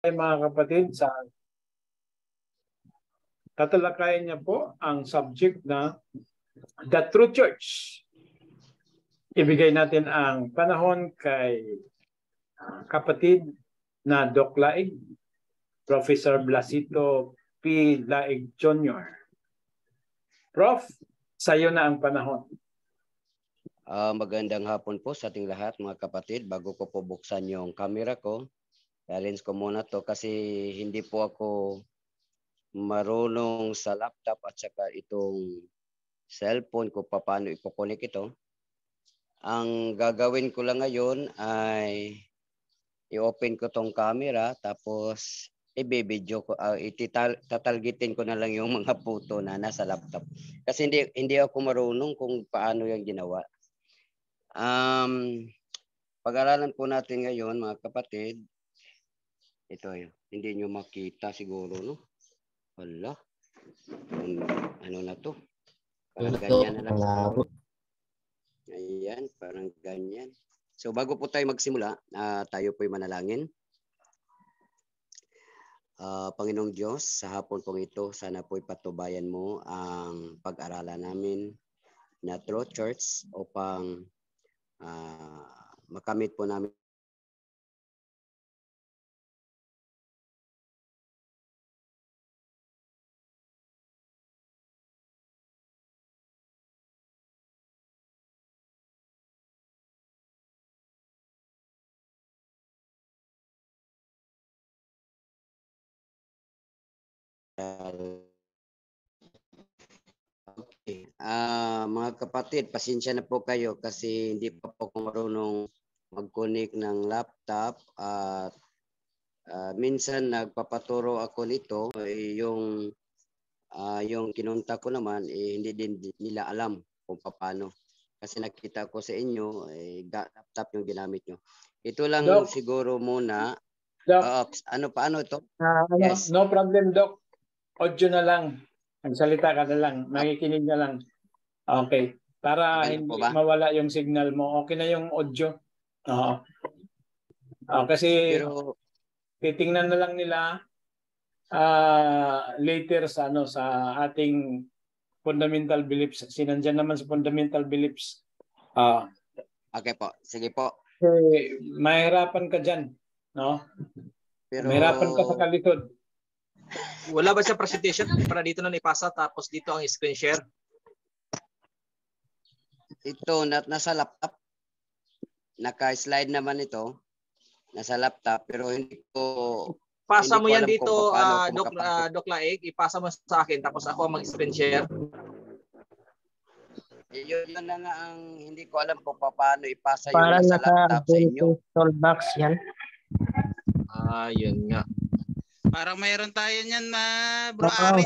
Mga kapatid, sa tatalakayin niya po ang subject na The True Church. Ibigay natin ang panahon kay kapatid na Doc Laig, Professor Blasito P. Laig Jr. Prof, sayo na ang panahon. Magandang hapon po sa ating lahat mga kapatid. Bago ko po buksan yung camera ko, challenge ko muna to kasi hindi po ako marunong sa laptop at saka itong cellphone ko paano ipokonek ito. Ang gagawin ko lang ngayon ay i-open ko tong camera tapos i-video ko, tatalgitin ko na lang yung mga photo na nasa laptop. Kasi hindi ako marunong kung paano yung ginawa. Pag-aralan po natin ngayon mga kapatid. Ito yun. Hindi nyo makita siguro, no? Wala. Ano na to? Parang ganyan na lang. Ayan, parang ganyan. So bago po tayo magsimula, tayo po'y manalangin. Panginoong Diyos, sa hapon pong ito, sana po'y patubayan mo ang pag-aralan namin na True Church upang makamit po namin okay. Mga kapatid, pasensya na po kayo kasi hindi pa po ako marunong mag-connect ng laptop at minsan nagpapaturo ako nito yung kinunta ko naman hindi din nila alam kung paano kasi nakita ko sa inyo laptop yung ginamit nyo. Ito lang Doc, siguro muna. Doc, paano ito? Yes. No problem, Doc. Audio na lang. Magsalita ka na lang. Makikinig na lang. Okay. Para hindi mawala yung signal mo. Okay na yung audio. Oo. Kasi pero titingnan na lang nila later sa sa ating fundamental beliefs. Sinandyan naman sa fundamental beliefs. Okay po. Sige po. Mahirapan ka dyan. No? Pero mahirapan ka sa kalikod. Wala ba siya presentation para dito na ipasa tapos dito ang screen share? Ito nasa laptop. Naka-slide naman ito. Nasa laptop pero hindi ko pasa mo yan dito Doc Laig, ipasa mo sa akin tapos ako mag-screen share. Yun na nga ang hindi ko alam kung paano ipasa yung nasa laptop sa inyo. Toolbox yan. Yun nga. Parang mayroon tayo niyan na bro Aris.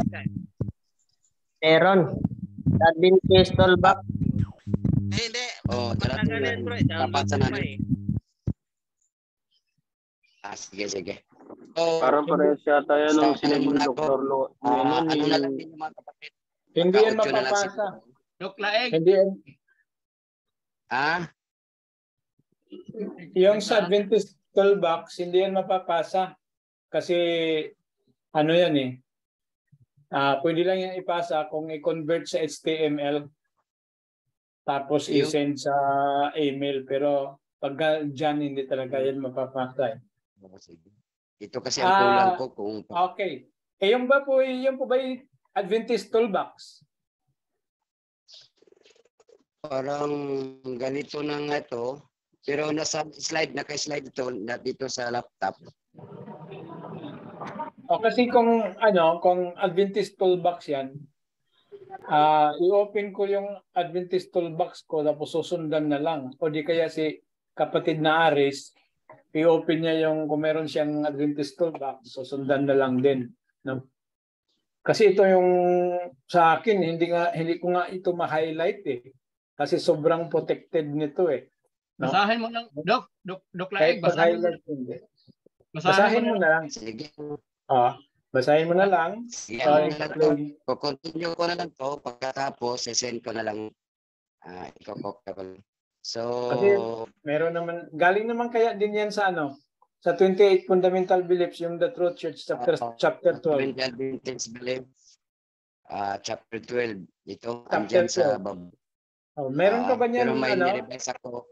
Meron. Adventist toolbox. Hindi. Talagang papasa na. Sige. Parang parehas yata yan ng sinabi ng Dr. Lo. Ano na lang din yung mga kapatid. Hindi yan mapapasa. Doc Laig. Hindi yan. Yung sa Adventist toolbox, hindi yan mapapasa. Kasi yan pwede lang yan ipasa kung i-convert sa HTML tapos i-send sa email. Pero pag dyan, hindi talaga yan mapapasa. Ito kasi ang kulang ko kung... Okay. Yung po ba yung Adventist toolbox? Parang ganito na nga ito. Pero nasa slide, naka-slide ito dito sa laptop. Kasi kung Adventist toolbox yan, i-open ko yung Adventist toolbox ko tapos susundan na lang. O di kaya si kapatid na Aris, i-open niya kung meron siyang Adventist toolbox, susundan na lang din. No? Kasi ito yung sa akin, hindi ko nga ito ma-highlight Kasi sobrang protected nito No? Basahin mo lang, Doc Laig, basahin mo na lang. Sige. Basahin mo na lang. Continue ko na lang to pagkatapos send ko na lang So kasi meron naman galing naman kaya din yan sa Sa 28 fundamental beliefs, yung The Truth Church, chapter 12. Fundamental beliefs belief, chapter 12. Ito, Chapter andyan sa 12. baba. Oh, meron ka ba Pero niyan, may ano, nirevise ako.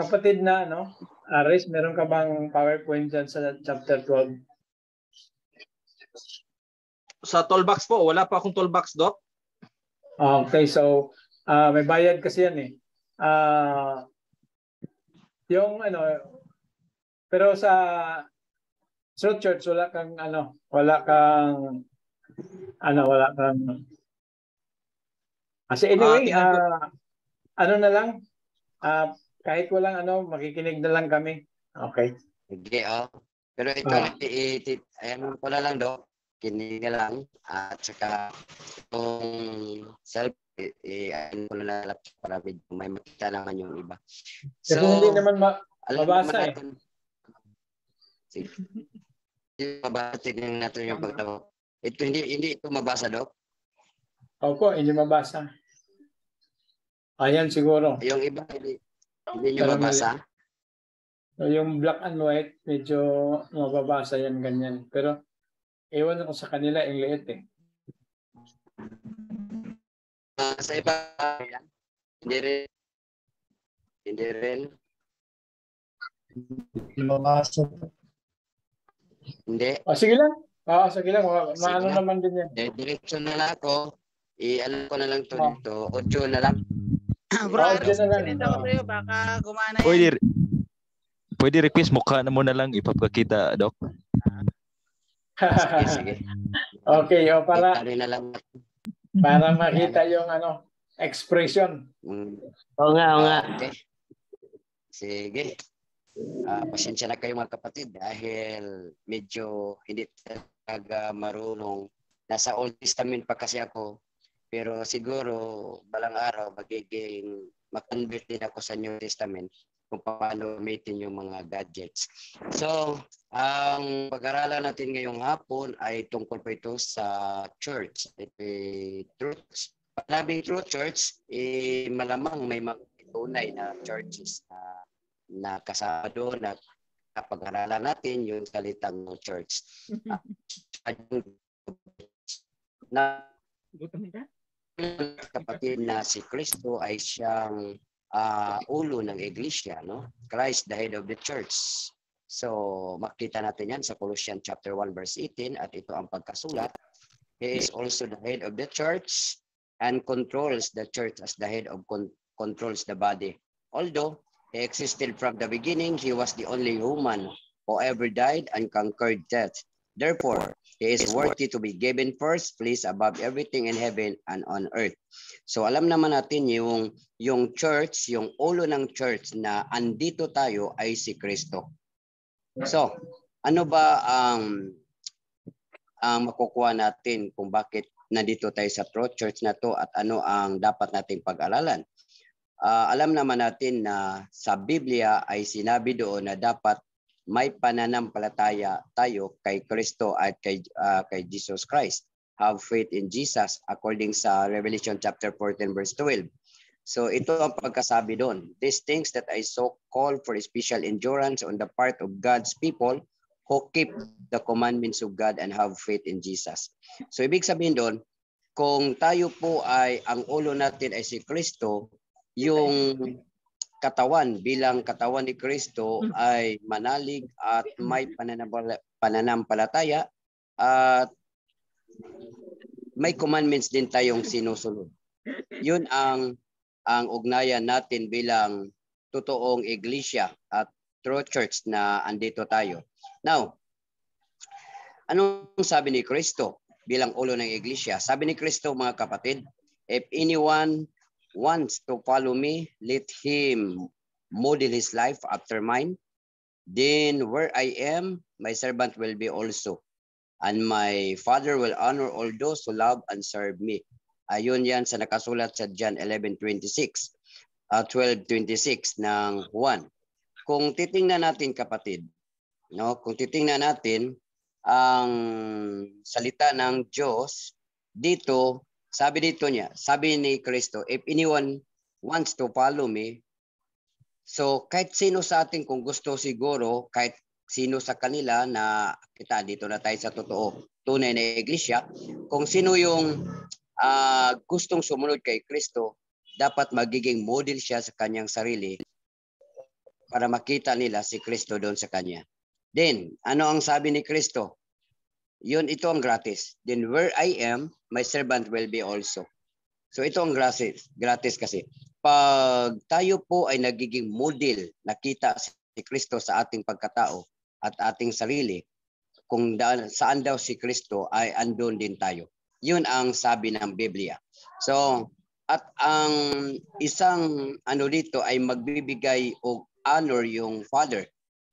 kapatid na, ano, Aris, meron ka bang PowerPoint dyan sa chapter 12? Sa toolbox po, wala pa akong toolbox, Doc. Okay, so may bayad kasi yan eh. Yung ano, pero sa Truth Church wala kang kasi anyway, Tingnan ko. ano na lang, kahit walang makikinig na lang kami. Okay. Sige, pero ito, ayan ko na lang, Dok. Kinig na lang. At saka, itong self, ayan ko na lang para may makita naman yung iba. Kasi hindi naman mabasa eh. Sige. Mabasa, tignan natin yung pagtawag. Ito, hindi ito mabasa, Dok? Opo, hindi mabasa. Ayan siguro. Yung iba, hindi nyo mabasa. So, yung black and white, medyo mababasa yan ganyan. Pero, ewan ko sa kanila, yung liit eh. Sa iba, yan. Hindi rin. Hindi rin. Mabasa. Hindi. Sige lang. Sige lang. Maano naman din yan. Diretso na lang ako. Alam ko na lang to dito. 8 na lang. Bro, Aris, sinend ako sa'yo. Baka gumana yan. Pwede request mukha na mo na lang ipapakita, Doc. Sige. Okay, para na lang. para makita yung expression. Oo nga. Okay. Sige. Pasensya na kayo mga kapatid dahil medyo hindi talaga marunong. Nasa Old Testament pa kasi ako. Pero siguro balang araw magiging mag-convert din ako sa New Testament kung paano gamitin yung mga gadgets. So, ang pag-aralan natin ngayong hapon ay tungkol po ito sa church. Truth. Panabing Truth Church, malamang may mga tunay na churches na kasama doon na kapag-aralan natin yung salitang church. Na kapatid na si Kristo ay siyang ulo ng iglesia, no? Christ, the head of the church. So, makita natin yan sa Colossians chapter 1 verse 18 at ito ang pagkasulat. He is also the head of the church and controls the church as the head of controls the body. Although he existed from the beginning, he was the only human who ever died and conquered death. Therefore, he is worthy to be given first place above everything in heaven and on earth. So alam naman natin yung church, yung ulo ng church na andito tayo ay si Kristo. So, ano ba ang makukuha natin kung bakit nandito tayo sa Truth Church na to at ano ang dapat nating pag-aralan? Alam naman natin na sa Biblia ay sinabi doon na dapat may pananampalataya tayo kay Kristo at kay Jesus Christ. Have faith in Jesus according sa Revelation chapter 14 verse 12. So ito ang pagkasabi doon. These things that I so call for special endurance on the part of God's people who keep the commandments of God and have faith in Jesus. So ibig sabihin doon, kung tayo po ay ang ulo natin ay si Kristo, yung katawan bilang katawan ni Kristo ay manalig at may pananampalataya at may commandments din tayong sinusunod. Yun ang ugnayan natin bilang totoong iglesia at true church na andito tayo. Now, anong sabi ni Kristo bilang ulo ng iglesia? Sabi ni Kristo, mga kapatid, if anyone wants to follow me, let him model his life after mine. Then where I am, my servant will be also. And my Father will honor all those who love and serve me. Ayun yan sa nakasulat sa John 11:26, 12:26 ng Juan. Kung titingnan natin kapatid, no? Kung titingnan natin ang salita ng Diyos dito, sabi ni Kristo, if anyone wants to follow me, So kahit sino sa atin, kung gusto siguro, kahit sino sa kanila na kita, dito na tayo sa totoo, tunay na iglesia, kung sino yung gustong sumunod kay Kristo, dapat magiging model siya sa kanyang sarili para makita nila si Kristo doon sa kanya. Then, ano ang sabi ni Kristo? Ito ang gratis. Then where I am, my servant will be also. So ito ang gratis kasi. Pag tayo po ay nagiging model, nakita si Kristo sa ating pagkatao at ating sarili, kung saan daw si Kristo ay andun din tayo. Yun ang sabi ng Biblia. So, at ang isang dito ay magbibigay o honor yung Father.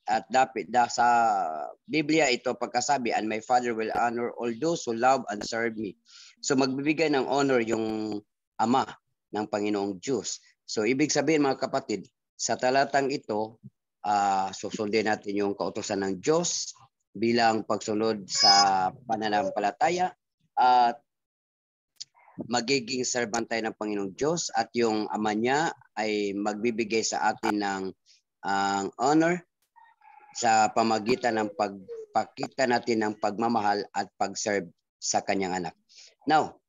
At dapat sa Biblia ito pagkasabi, and my Father will honor all those who love and serve me. So magbibigay ng honor yung Ama ng Panginoong Diyos. So ibig sabihin mga kapatid, sa talatang ito, susundin natin yung kautusan ng Diyos bilang pagsunod sa pananampalataya at magiging servant tayo ng Panginoong Diyos at yung Ama niya ay magbibigay sa atin ng honor sa pamagitan ng pagpakita natin ng pagmamahal at pag-serve sa kanyang anak. Now,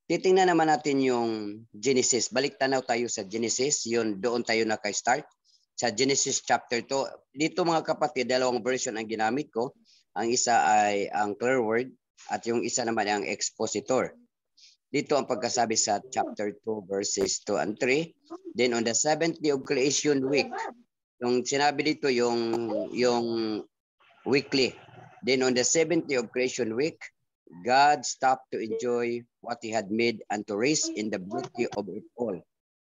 titingnan naman natin yung Genesis. Balik tanaw tayo sa Genesis. Doon tayo naka-start. Sa Genesis chapter 2. Dito mga kapatid, dalawang version ang ginamit ko. Ang isa ay ang clear word at yung isa naman ay ang expositor. Dito ang pagkasabi sa chapter 2 verses 2 and 3. Then on the 7th day of creation week, yung sinabi dito yung weekly. Then on the 7th day of creation week, God stopped to enjoy what he had made and to rest in the beauty of it all.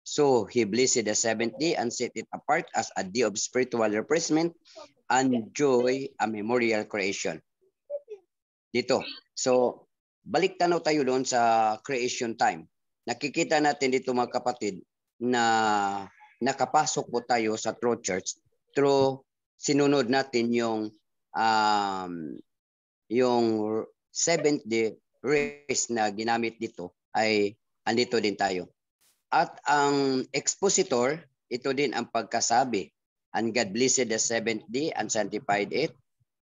So he blessed the 7th day and set it apart as a day of spiritual refreshment and joy, a memorial creation. Dito. So balik tanaw tayo doon sa creation time. Nakikita natin dito mga kapatid na nakapasok po tayo sa true church through sinunod natin yung 7th day rest na ginamit dito ay andito din tayo. At ang expositor, ito din ang pagkasabi. And God blessed the 7th day and sanctified it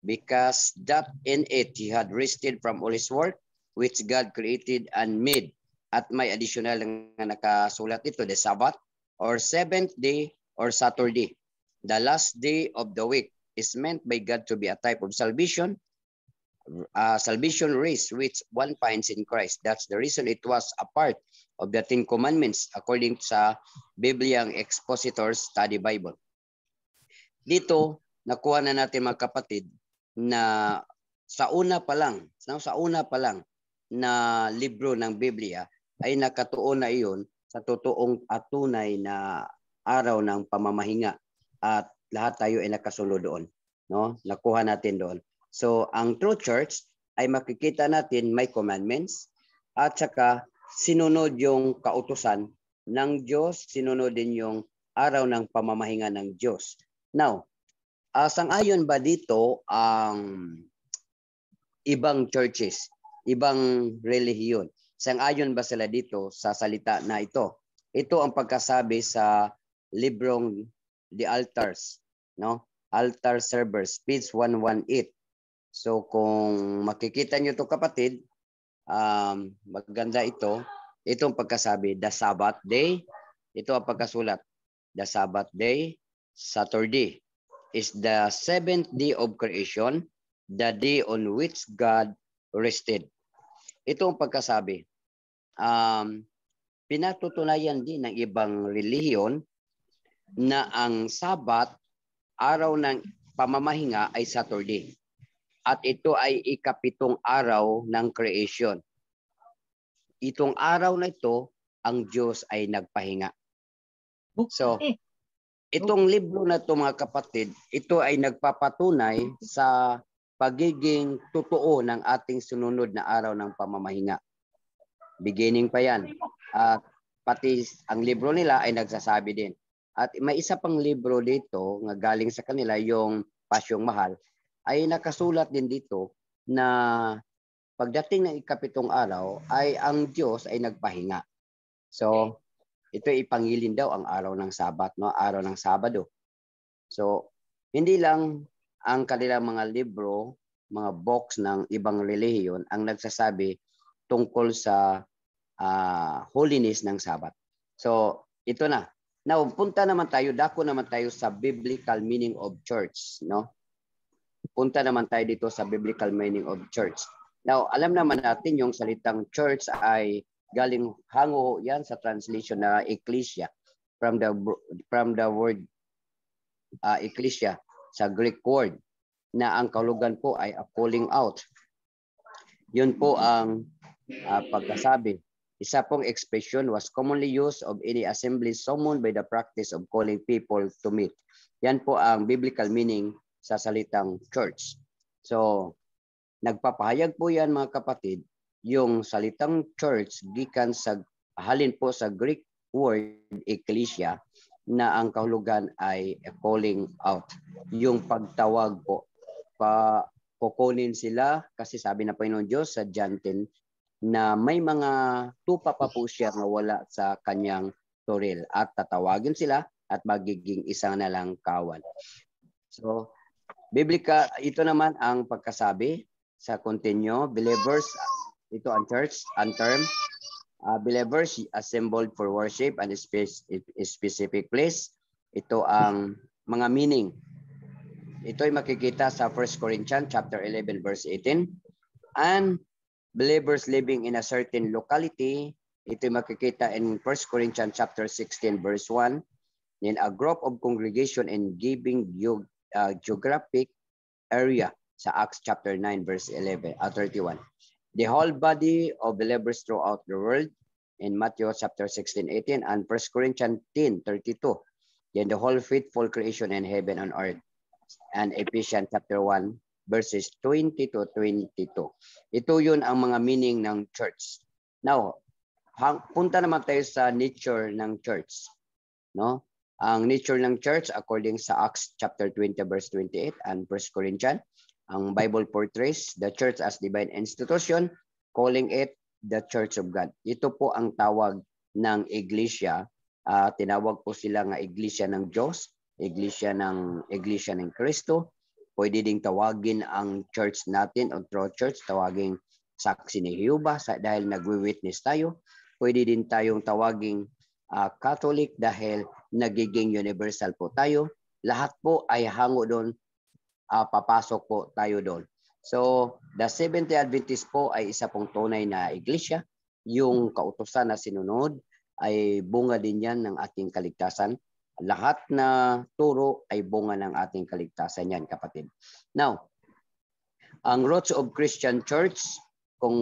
because that in it he had rested from all his work which God created and made. At may additional na nakasulat ito, the Sabbath or 7th day or Saturday. The last day of the week is meant by God to be a type of salvation, salvation race which one finds in Christ. That's the reason it was a part of the 10 Commandments according sa Bibliang Expositors Study Bible. Dito, nakuha na natin mga kapatid na sa una pa lang na libro ng Biblia ay nakatuon na iyon sa totoong at tunay na araw ng pamamahinga at lahat tayo ay nakasunod doon, no? Nakuha natin doon. So ang true church ay makikita natin may commandments at saka sinunod yung kautusan ng Diyos, sinunod din yung araw ng pamamahinga ng Diyos. Now, sang-ayon ba dito ang ibang churches, ibang relihiyon? Sang-ayon ba sila dito sa salita na ito? Ito ang pagkasabi sa librong The Altars, no? Altar Servers, page 118. So kung makikita nyo ito kapatid, maganda ito. Itong pagkasabi, the Sabbath day. Ito ang pagkasulat. The Sabbath day, Saturday, is the 7th day of creation, the day on which God rested. Ito ang pagkasabi. Pinatutunayan din ng ibang relihiyon na ang Sabat, araw ng pamamahinga ay Saturday. At ito ay ikapitong araw ng creation. Itong araw na ito, ang Diyos ay nagpahinga. So, itong libro na ito mga kapatid, ito ay nagpapatunay sa pagiging totoo ng ating sununod na araw ng pamamahinga. Beginning pa yan. At pati ang libro nila ay nagsasabi din. At may isa pang libro dito na galing sa kanila, yung Pasyong Mahal, ay nakasulat din dito na pagdating ng ikapitong araw ay ang Diyos ay nagpahinga. So, ito ipangilin daw ang araw ng Sabat, no? Araw ng Sabado. So, hindi lang ang kanilang mga libro, mga books ng ibang relihiyon ang nagsasabi tungkol sa holiness ng Sabat. So, ito na. Now, punta naman tayo, dako naman tayo sa biblical meaning of church, no? Punta naman tayo dito sa biblical meaning of church. Now, alam naman natin yung salitang church ay galing hango yan sa translation na ecclesia from the word ecclesia sa Greek word na ang kahulugan po ay a calling out. Yun po ang pagkasabi. Isa pong expression was commonly used of any assembly summoned by the practice of calling people to meet. Yan po ang biblical meaning sa salitang church. So, nagpapahayag po yan mga kapatid, yung salitang church gikan sa halin po sa Greek word ecclesia na ang kahulugan ay a calling out. Yung pagtawag po. Kukunin sila kasi sabi na Panginoon Diyos sa John 10 na may mga tupa pa po siya na wala sa kanyang turil at tatawagin sila at magiging isang na lang kawan. So, biblika, ito naman ang pagkasabi sa continue, believers, ito ang church, ang term, believers assembled for worship and a specific place. Ito ang mga meaning. Ito ay makikita sa 1 Corinthians chapter 11 verse 18. And believers living in a certain locality, ito ay makikita in 1 Corinthians chapter 16 verse 1. In a group of congregation in giving geographic area sa Acts chapter 9 verse 31. The whole body of believers throughout the world in Matthew chapter 16:18 and 1 Corinthians 10:32. Then the whole faithful creation in heaven and earth. And Ephesians chapter 1 verses 20 to 22. Ito yun ang mga meaning ng church. Now, punta naman tayo sa nature ng church. No? Ang nature ng church according sa Acts chapter 20 verse 28 and 1 Corinthians, ang Bible portrays the church as divine institution, calling it the Church of God. Ito po ang tawag ng iglesia. Tinawag po sila nga iglesia ng Diyos, iglesia ng Kristo. Pwede ding tawagin ang church natin o true church, tawaging saksi ni Jehovah dahil nagwi-witness tayo. Pwede din tayong tawaging Catholic dahil nagiging universal po tayo. Lahat po ay hango doon, papasok po tayo doon. So, the Seventh-day Adventist po ay isa pong tunay na iglesia. Yung kautusan na sinunod ay bunga din yan ng ating kaligtasan. Lahat na turo ay bunga ng ating kaligtasan yan, kapatid. Now, ang roots of Christian Church, kung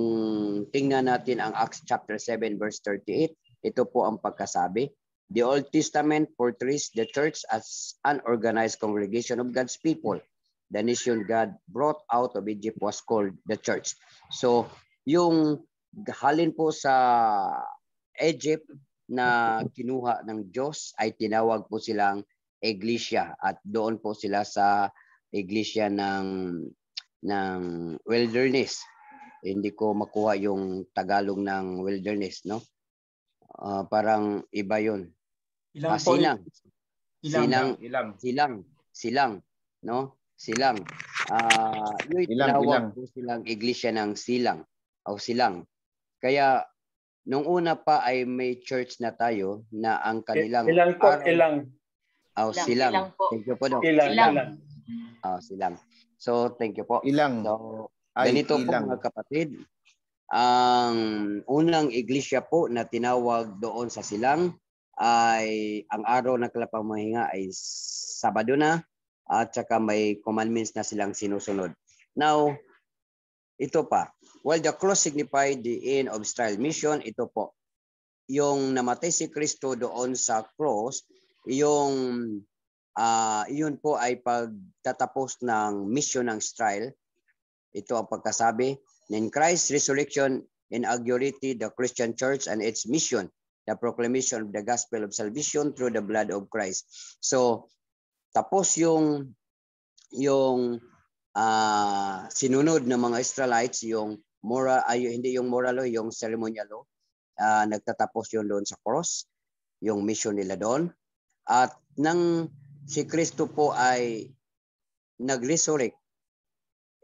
tingnan natin ang Acts chapter 7 verse 38, ito po ang pagkasabi. The Old Testament portrays the church as an organized congregation of God's people. The nation God brought out of Egypt was called the church. So, yung halin po sa Egypt na kinuha ng Diyos ay tinawag po silang iglesia at doon po sila sa iglesia ng wilderness. Hindi ko makuha yung Tagalog ng wilderness, no? Parang iba yun. Silang, no? Silang. Yung tinawag po silang iglesia ng silang o silang. Kaya nung una pa ay may church na tayo na ang kanilang Ilang. silang. Thank you po, Doc. Silang. So, thank you po. So, ganito po mga kapatid. Ang unang iglesia po na tinawag doon sa silang ay ang araw ng kalapamahinga ay Sabado na at saka may commandments na silang sinusunod. Now, ito pa. While the cross signified the end of Israel mission, ito po. Yung namatay si Kristo doon sa cross, yun po ay pagtatapos ng mission ng Israel. Ito ang pagkasabi. In Christ's resurrection inaugurated the Christian church and its mission, the proclamation of the gospel of salvation through the blood of Christ. So, tapos yung sinunod ng mga Israelites, yung moral, hindi yung moral law, yung ceremonial law, nagtatapos yun doon sa cross. yung mission nila doon. At nang si Kristo po ay nag-resurrect,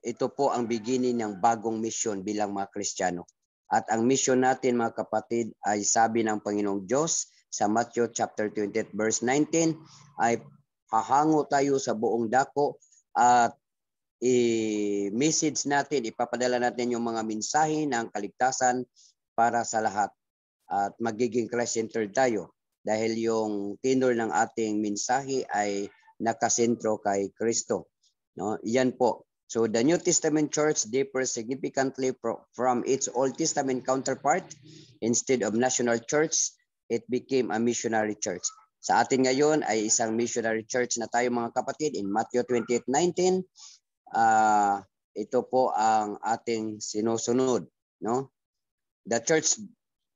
ito po ang beginning ng bagong mission bilang mga Kristiyano. At ang mission natin mga kapatid ay sabi ng Panginoong Diyos sa Matthew chapter 28 verse 19 ay hahango tayo sa buong dako at i-message natin, ipapadala natin yung mga mensahe ng kaligtasan para sa lahat. At magiging Christ-centered tayo dahil yung tenor ng ating mensahe ay nakasentro kay Kristo. No? Yan po. So the New Testament church differs significantly from its Old Testament counterpart. Instead of national church, it became a missionary church. Sa atin ngayon ay isang missionary church na tayo mga kapatid. In Matthew 28:19, ito po ang ating sinusunod. No? The church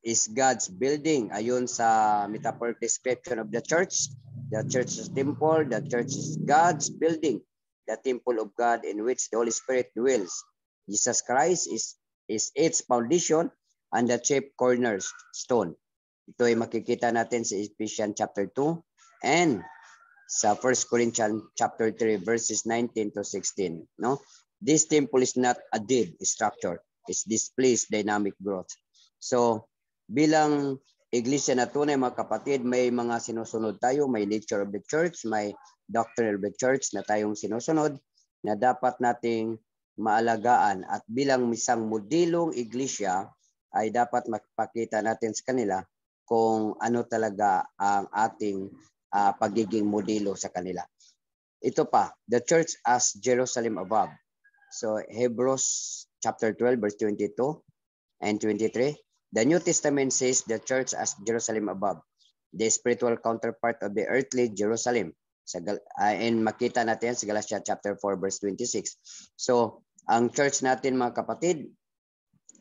is God's building. Ayon sa metaphoric description of the church is temple, the church is God's building, the temple of God in which the Holy Spirit dwells. Jesus Christ is its foundation and the chief cornerstone. Ito ay makikita natin sa Ephesians chapter 2 and sa 1 Corinthians chapter 3 verses 19 to 16. No? This temple is not a dead structure. It displays dynamic growth. So, bilang iglesia na tunay mga kapatid, may mga sinusunod tayo, may nature of the church, may doctrine of the church na tayong sinusunod na dapat nating maalagaan. At bilang isang modelong iglesia ay dapat makipakita natin sa kanila kung ano talaga ang ating pagiging modelo sa kanila. Ito pa, the church as Jerusalem above. So Hebrews chapter 12 verse 22 and 23. The New Testament says the church as Jerusalem above, the spiritual counterpart of the earthly Jerusalem. And makita natin sa Galatians chapter 4 verse 26. So, ang church natin mga kapatid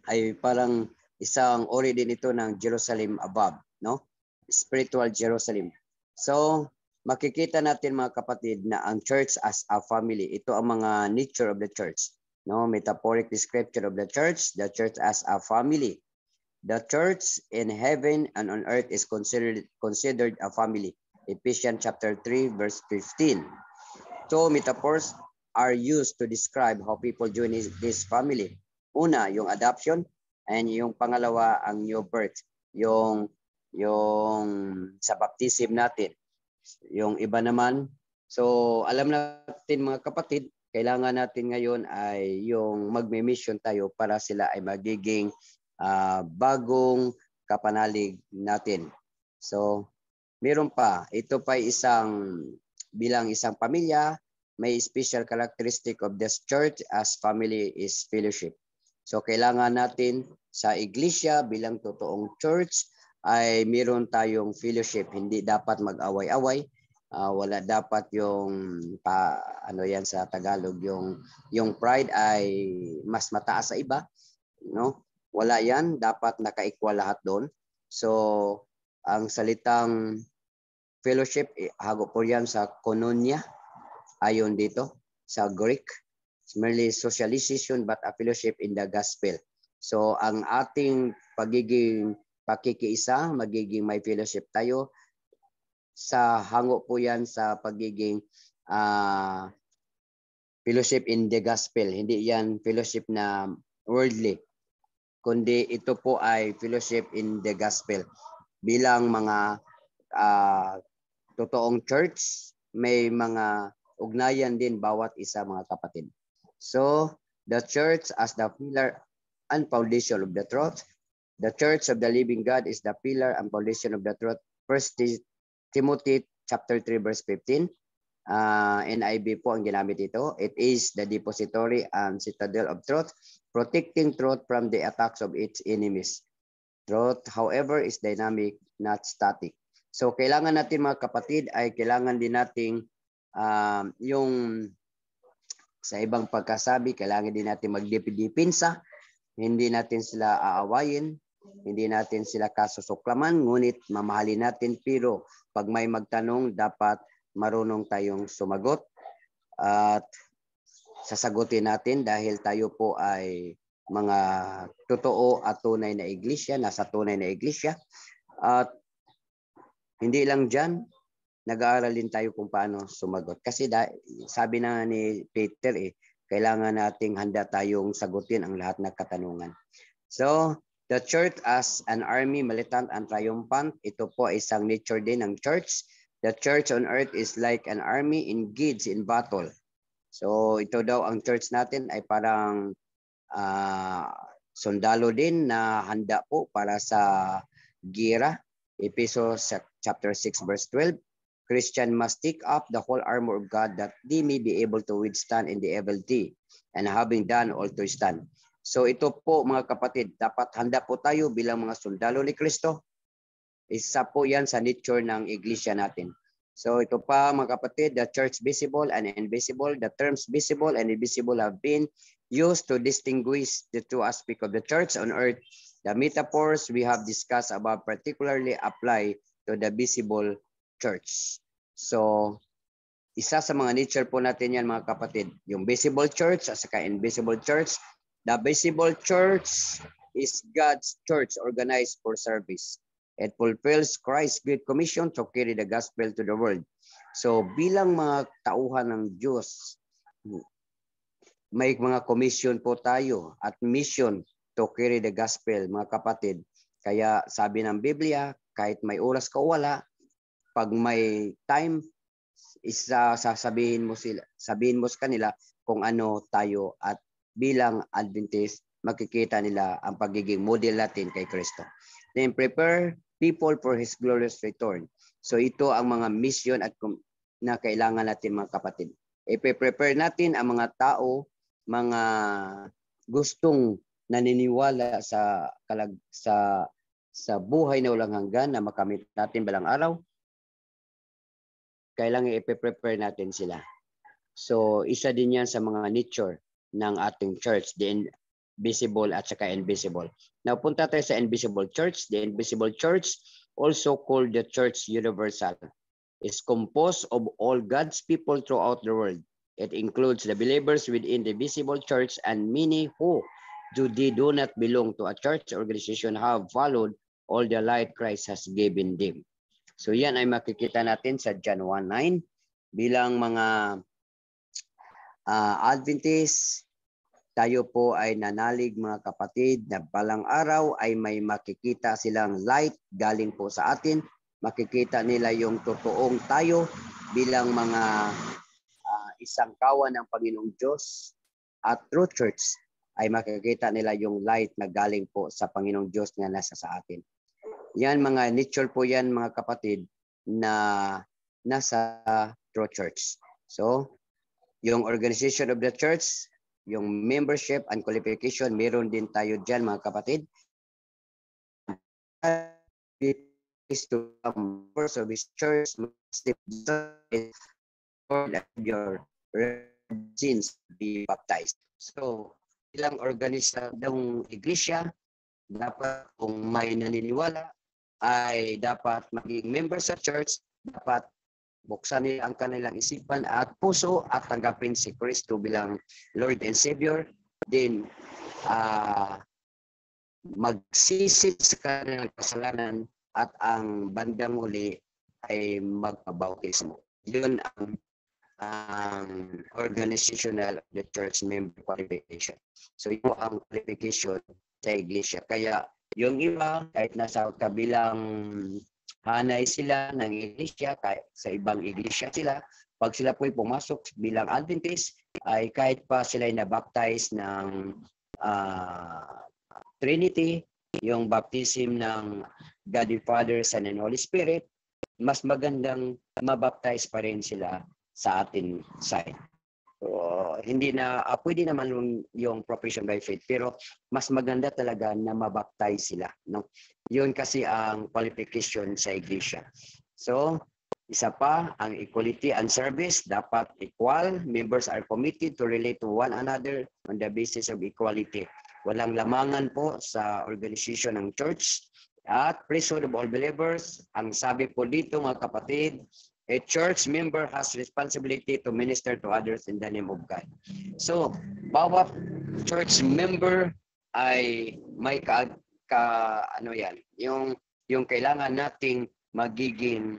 ay parang isang ori din ito ng Jerusalem above, no? Spiritual Jerusalem. So, makikita natin mga kapatid na ang church as a family. Ito ang mga nature of the church, no? Metaphoric description of the church as a family. The church in heaven and on earth is considered a family. Ephesians chapter 3 verse 15. So metaphors are used to describe how people join this family. Una, yung adoption, and yung pangalawa ang new birth, yung sa baptism natin. Yung iba naman, so alam natin mga kapatid, kailangan natin ngayon ay yung magme-mission tayo para sila ay magiging bagong kapanalig natin. So, meron pa. Ito pa bilang isang pamilya, may special characteristic of this church as family is fellowship. So, kailangan natin sa iglesia bilang totoong church ay meron tayong fellowship. Hindi dapat mag-away-away. Wala dapat yung ano yan sa Tagalog, yung pride ay mas mataas sa iba, no? Wala yan, dapat naka-equal lahat doon. So, ang salitang fellowship, hago po yan sa koinonia, ayon dito sa Greek. It's merely socialization but a fellowship in the gospel. So, ang ating pagiging pakikiisa, magiging may fellowship tayo, sa hango po yan sa pagiging fellowship in the gospel. Hindi yan fellowship na worldly, kundi ito po ay fellowship in the gospel. Bilang mga totoong church, may mga ugnayan din bawat isa mga kapatid. So, the church as the pillar and foundation of the truth. The church of the living God is the pillar and foundation of the truth. 1 Timothy chapter 3 verse 15. NIV po ang ginamit ito. It is the depository and citadel of truth, protecting truth from the attacks of its enemies. Truth, however, is dynamic, not static. So, kailangan natin mga kapatid ay kailangan din nating yung sa ibang pagkasabi, kailangan din natin magdipinsa. Hindi natin sila aawayin, hindi natin sila kasusuklaman, ngunit mamahalin natin. Pero pag may magtanong, dapat marunong tayong sumagot at sasagutin natin dahil tayo po ay mga totoo at tunay na iglesia, nasa tunay na iglesia. At Hindi lang dyan, nag-aaral din tayo kung paano sumagot. Kasi sabi na ni Peter, kailangan nating handa tayong sagutin ang lahat ng katanungan. So, the church as an army, militant and triumphant, ito po isang nature din ng church. The church on earth is like an army engaged in battle. So, ito daw ang church natin ay parang sundalo din na handa po para sa gira. Ephesians chapter 6 verse 12. Christian must take up the whole armor of God that they may be able to withstand in the evil day, and having done all to stand. So ito po mga kapatid, dapat handa po tayo bilang mga sundalo ni Kristo. Isa po yan sa nature ng iglesia natin. So ito pa mga kapatid, the church visible and invisible. The terms visible and invisible have been used to distinguish the two aspects of the church on earth. The metaphors we have discussed above particularly apply to the visible church. So, isa sa mga nature po natin yan mga kapatid, yung visible church at saka invisible church. The visible church is God's church organized for service. It fulfills Christ's great commission to carry the gospel to the world. So, bilang mga tauhan ng Diyos, may mga commission po tayo at mission to carry the gospel mga kapatid. Kaya sabi ng Biblia, kahit may oras ka wala, pag may time, sabihin mo sa kanila kung ano tayo, at bilang Adventist, makikita nila ang pagiging model natin kay Kristo. Then prepare people for His glorious return. So ito ang mga mission at na kailangan natin mga kapatid. I-prepare natin ang mga tao, mga gustong naniniwala sa buhay na walang hanggan na makamit natin balang araw. Kailangan i-prepare natin sila. So, isa din yan sa mga nature ng ating church, the visible at saka invisible. Now, punta tayo sa invisible church. The invisible church, also called the church universal, is composed of all God's people throughout the world. It includes the believers within the visible church and many who do not belong to a church organization have followed all the light Christ has given them. So yan ay makikita natin sa John 1:9 bilang mga Adventist. Tayo po ay nanalig mga kapatid na balang araw ay may makikita silang light galing po sa atin. Makikita nila yung totoong tayo bilang mga isang kawan ng Panginoong Diyos, at true church ay makikita nila yung light na galing po sa Panginoong Diyos na nasa sa atin. Yan mga nature po yan mga kapatid na nasa true church. So, yung organization of the church, yung membership and qualification, meron din tayo dyan mga kapatid. Is to come first of his church, your sins be baptized. So, ilang organisadong iglesia, dapat kung may naniniwala, ay dapat maging member sa church, dapat buksan nila ang kanilang isipan at puso at tanggapin si Kristo bilang Lord and Savior. Then, magsisid sa kanilang kasalanan at ang bandang huli ay magpabautismo. Yun ang organizational of the church member qualification. So, ito ang qualification sa iglesia. Kaya, yung iba, kahit nasa kabilang hanay sila ng iglesia, kahit sa ibang iglesia sila, pag sila po'y pumasok bilang Adventist, ay kahit pa sila ay nabaptize ng Trinity, yung baptism ng God the Father, Son, and Holy Spirit, mas magandang mabaptize pa rin sila sa atin side. So, hindi na, pwede naman yung profession by faith, pero mas maganda talaga na mabaptize sila. No? Yun kasi ang qualification sa iglesia. So, isa pa, ang equality and service, dapat equal. Members are committed to relate to one another on the basis of equality. Walang lamangan po sa organization ng church. At priesthood of all believers, ang sabi po dito mga kapatid, a church member has responsibility to minister to others in the name of God. So, bawat church member ay may ano yan, yung kailangan nating magiging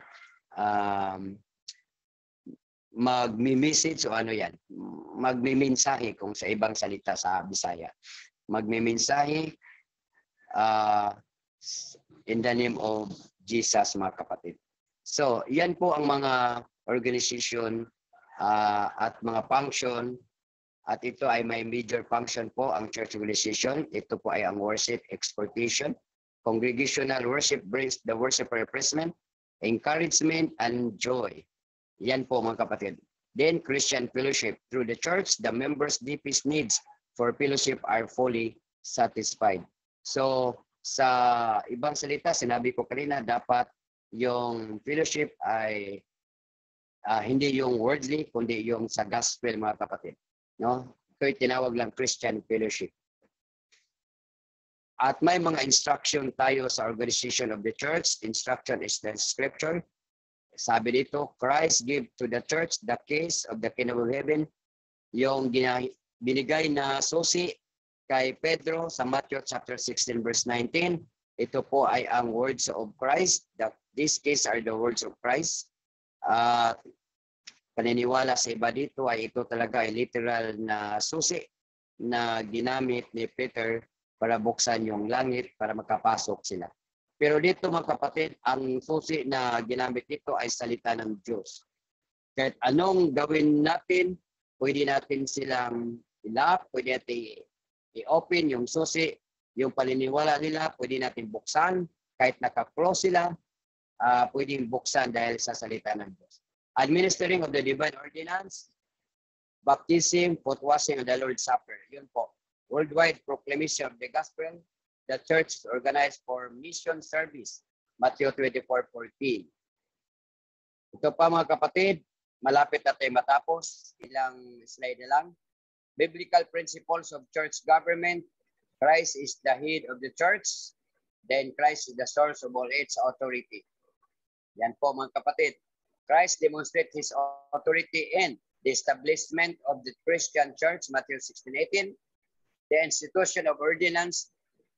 magmi-message o ano yan, magmi-mensahe kung sa ibang salita sa Bisaya. Magmi-mensahe in the name of Jesus, mga kapatid. So, yan po ang mga organization at mga function. At ito ay may major function po ang church organization. Ito po ay ang worship exhortation. Congregational worship brings the worshiper refreshment, encouragement, and joy. Yan po mga kapatid. Then Christian fellowship. Through the church, the members' deepest needs for fellowship are fully satisfied. So, sa ibang salita, sinabi ko kanina, dapat yung fellowship ay hindi yung worldly, kundi yung sa gospel, mga kapatid. No? Ito'y tinawag lang Christian fellowship. At may mga instruction tayo sa organization of the church. Instruction is the scripture. Sabi dito, Christ gave to the church the keys of the kingdom of heaven. Yung binigay na susi kay Pedro sa Matthew chapter 16 verse 19. Ito po ay ang words of Christ. These keys are the words of Christ. Paniniwala sa iba dito ay ito talaga ay literal na susi na ginamit ni Peter para buksan yung langit para makapasok sila. Pero dito mga kapatid, ang susi na ginamit dito ay salita ng Diyos. Kahit anong gawin natin, pwede natin silang ilap, pwede natin i-open yung susi, yung paniniwala nila, pwede natin buksan. Kahit naka-close sila, pwedeng buksan dahil sa salita ng Diyos. Administering of the divine ordinance, baptism, foot washing, and the Lord's Supper. Yun po. Worldwide proclamation of the gospel. The church is organized for mission service. Matthew 24:14. Ito pa mga kapatid, malapit na tayo matapos. Ilang slide na lang. Biblical principles of church government. Christ is the head of the church. Then Christ is the source of all its authority. Yan po mga kapatid. Christ demonstrates his authority in the establishment of the Christian church. Matthew 16:18. The institution of ordinance.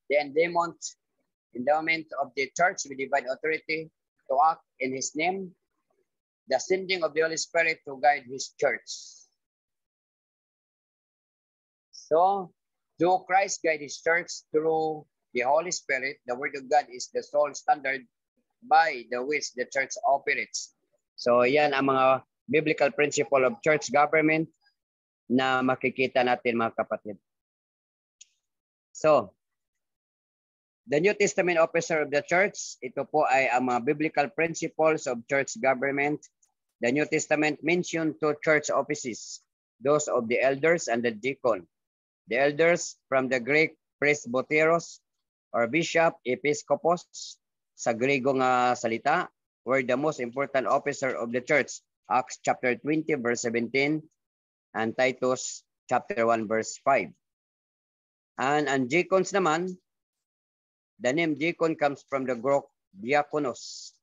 The endowment of the church with divine authority to act in his name, the sending of the Holy Spirit to guide his church. So, do Christ guide his church through the Holy Spirit? The Word of God is the sole standard by the which the church operates. So, yan ang mga biblical principle of church government na makikita natin mga kapatid. So, the New Testament officer of the church, ito po ay ang mga biblical principles of church government. The New Testament mentioned two church offices, those of the elders and the deacon. The elders from the Greek presbyteros or bishop, episkopos, sa Griego nga salita, were the most important officer of the church. Acts chapter 20 verse 17 and Titus chapter 1 verse 5. And deacons naman, the name deacon comes from the Greek diakonos,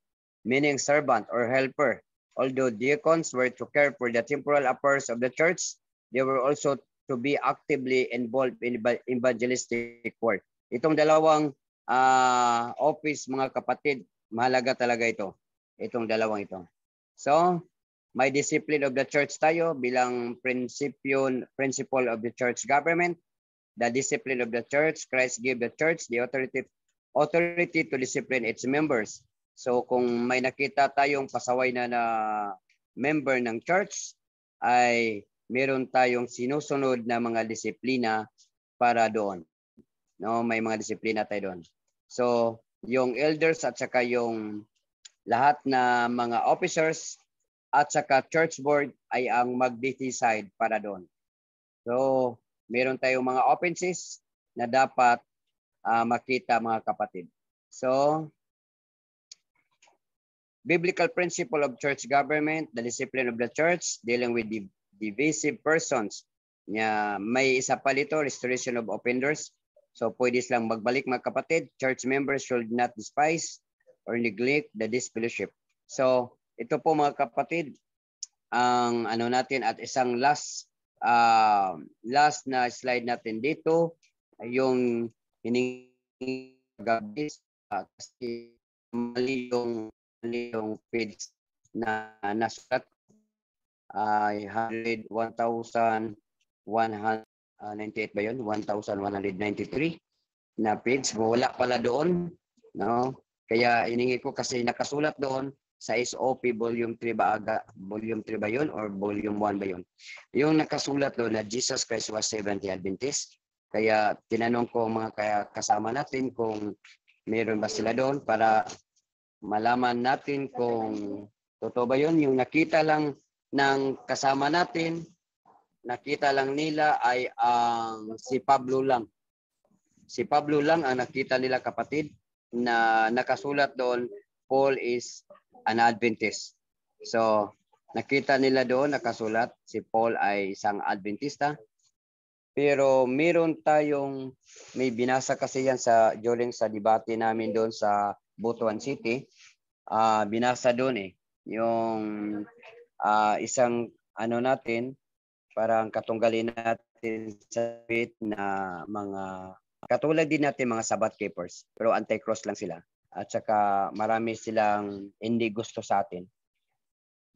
meaning servant or helper. Although deacons were to care for the temporal affairs of the church, they were also to be actively involved in evangelistic work. Itong dalawang office, mga kapatid, mahalaga talaga ito. Itong dalawang ito. So, may discipline of the church tayo bilang principle of the church government. The discipline of the church, Christ gave the church the authority to discipline its members. So kung may nakita tayong pasaway na member ng church, ay meron tayong sinusunod na mga disiplina para doon. No, may mga disiplina tayo doon. So yung elders at saka yung lahat na mga officers at saka church board ay ang mag-decide para doon. So meron tayong mga offenses na dapat makita mga kapatid. So, biblical principle of church government, the discipline of the church, dealing with divisive persons. May isa pa dito, restoration of offenders. So, pwede silang magbalik mga kapatid. Church members should not despise or neglect the disfellowship. So, ito po mga kapatid, ang ano natin at isang last na slide natin dito, yung hiningi gabi kasi mali yung yung page na nasulat ay 1,198 ba yun? 1,193 na page. Wala pala doon. No? Kaya iningi ko kasi nakasulat doon sa SOP Volume 3 ba Volume 3 ba yun or Volume 1 ba yun? Yung nakasulat doon na Jesus Christ was Seventh-day Adventist. Kaya tinanong ko mga kasama natin kung meron ba sila doon para malaman natin kung totoo ba yun. Yung nakita lang ng kasama natin, nakita lang nila ay si Pablo lang. Si Pablo lang ang nakita nila, kapatid, na nakasulat doon, Paul is an Adventist. So, nakita nila doon, nakasulat, si Paul ay isang Adventista. Pero meron tayong, may binasa kasi yan during sa debate namin doon sa Butuan City. Binasa doon yung isang natin, parang katunggalin natin sa bit na mga, katulad din natin mga Sabbath keepers, pero anti-cross lang sila. At saka marami silang hindi gusto sa atin.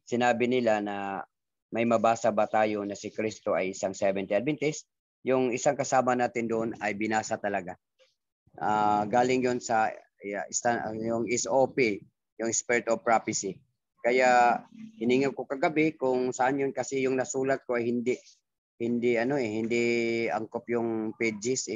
Sinabi nila na may mabasa ba tayo na si Kristo ay isang Seventh-day Adventist? Yung isang kasama natin doon ay binasa talaga. Galing yon sa yung SOP, yung Spirit of Prophecy. Kaya hiningan ko kagabi kung saan yun, kasi yung nasulat ko ay hindi angkop yung pages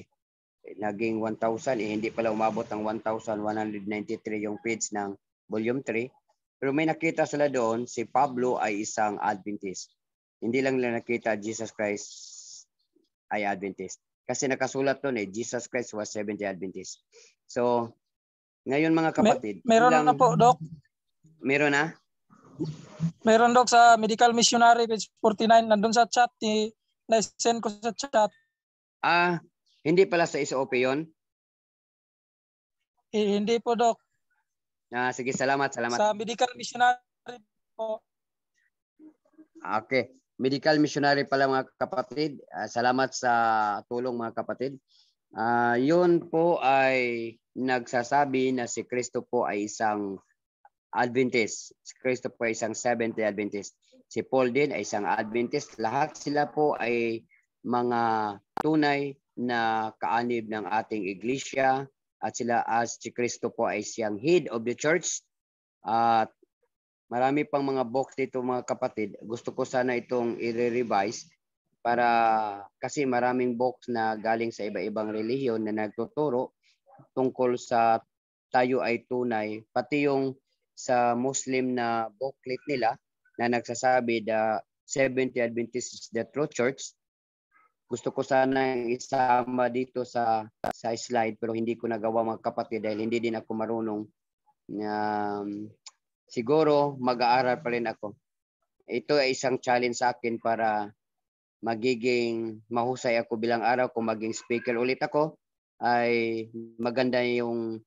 naging 1,000 hindi pala umabot ng 1,193 yung page ng Volume 3. Pero may nakita sila doon, si Pablo ay isang Adventist. Hindi lang nila nakita Jesus Christ ay Adventist. Kasi nakasulat doon Jesus Christ was Seventh-day Adventist. So, ngayon mga kapatid. Meron na po, Doc. Meron na? Meron, Doc, sa Medical Missionary, page 49. Nandun sa chat, na-send ko sa chat. Hindi pala sa SOP yun? Hindi po, Doc. Sige, salamat. Sa Medical Missionary po. Okay. Medical Missionary pala mga kapatid. Salamat sa tulong mga kapatid. Yun po ay nagsasabi na si Kristo po ay isang Adventist. Si Kristo po ay isang Seventh-day Adventist. Si Paul din ay isang Adventist. Lahat sila po ay mga tunay na kaanib ng ating iglesia, at sila si Kristo po ay siyang head of the church. At marami pang mga box dito mga kapatid. Gusto ko sana itong i-revise para kasi maraming box na galing sa iba-ibang relihiyon na nagtuturo tungkol sa tayo ay tunay. Pati yung sa Muslim na booklet nila na nagsasabi the Seventh-day Adventist is the true church. Gusto ko sana isama dito sa slide pero hindi ko nagawa mga kapatid dahil hindi din ako marunong. Siguro mag-aaral pa rin ako. Ito ay isang challenge sa akin para magiging mahusay ako bilang araw. Kung maging speaker ulit ako ay maganda yung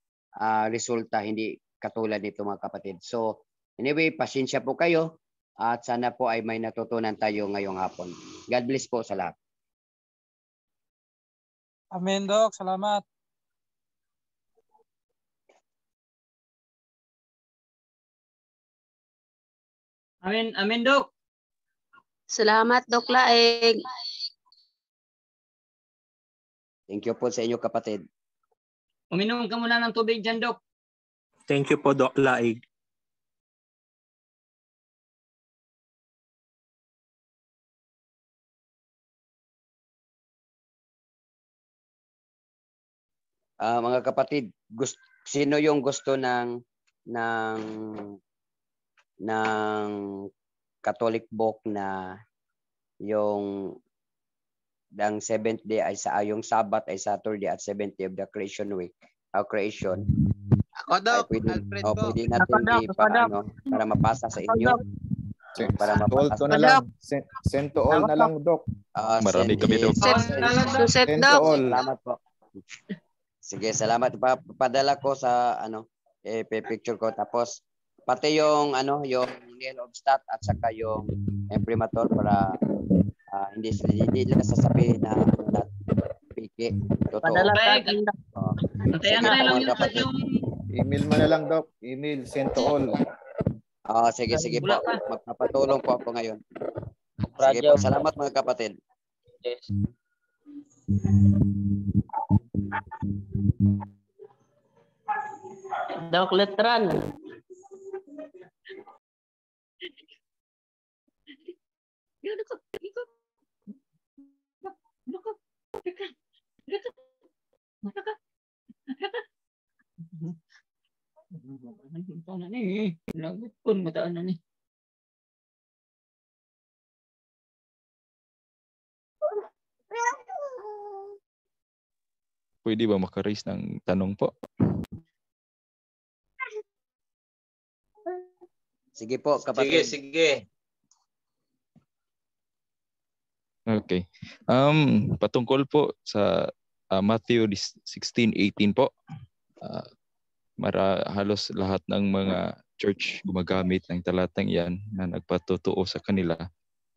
resulta, hindi katulad nito mga kapatid. So anyway, pasensya po kayo at sana po ay may natutunan tayo ngayong hapon. God bless po sa lahat. Amen, Doc. Salamat. Amen, Doc. Salamat, Doc Laig. Thank you po sa inyo kapatid. Uminom ka muna ng tubig dyan, Doc. Thank you po, Doc Laig. Mga kapatid, sino yung gusto ng Catholic book na yung seventh day ay yung Sabbath ay Saturday at seventh day of the creation week, creation. Ako, Doc. Pwede natin para mapasa sa inyo. Para mapasa na lang. Send to all na lang, Doc. Marami kami, Doc. Send to all. Salamat po. Sige, salamat. Padala ko sa picture ko, tapos pati yung yung nail of stat at saka yung imprimatur para hindi nila sasabihin na piki. Totoo. Antayan na lang yung Email mo na lang, Doc. Email, send to all. Sige po. Wala pa. Magpapatulong po ako ngayon. Sige po. Salamat mga kapatid. Yes. Doc Letran. Pwede ba maka-raise ng tanong po? Sige po, kapatid. Sige. Okay. Patungkol po sa Matthew 16:18 po. Halos lahat ng mga church gumagamit ng talatang yan na nagpatotoo sa kanila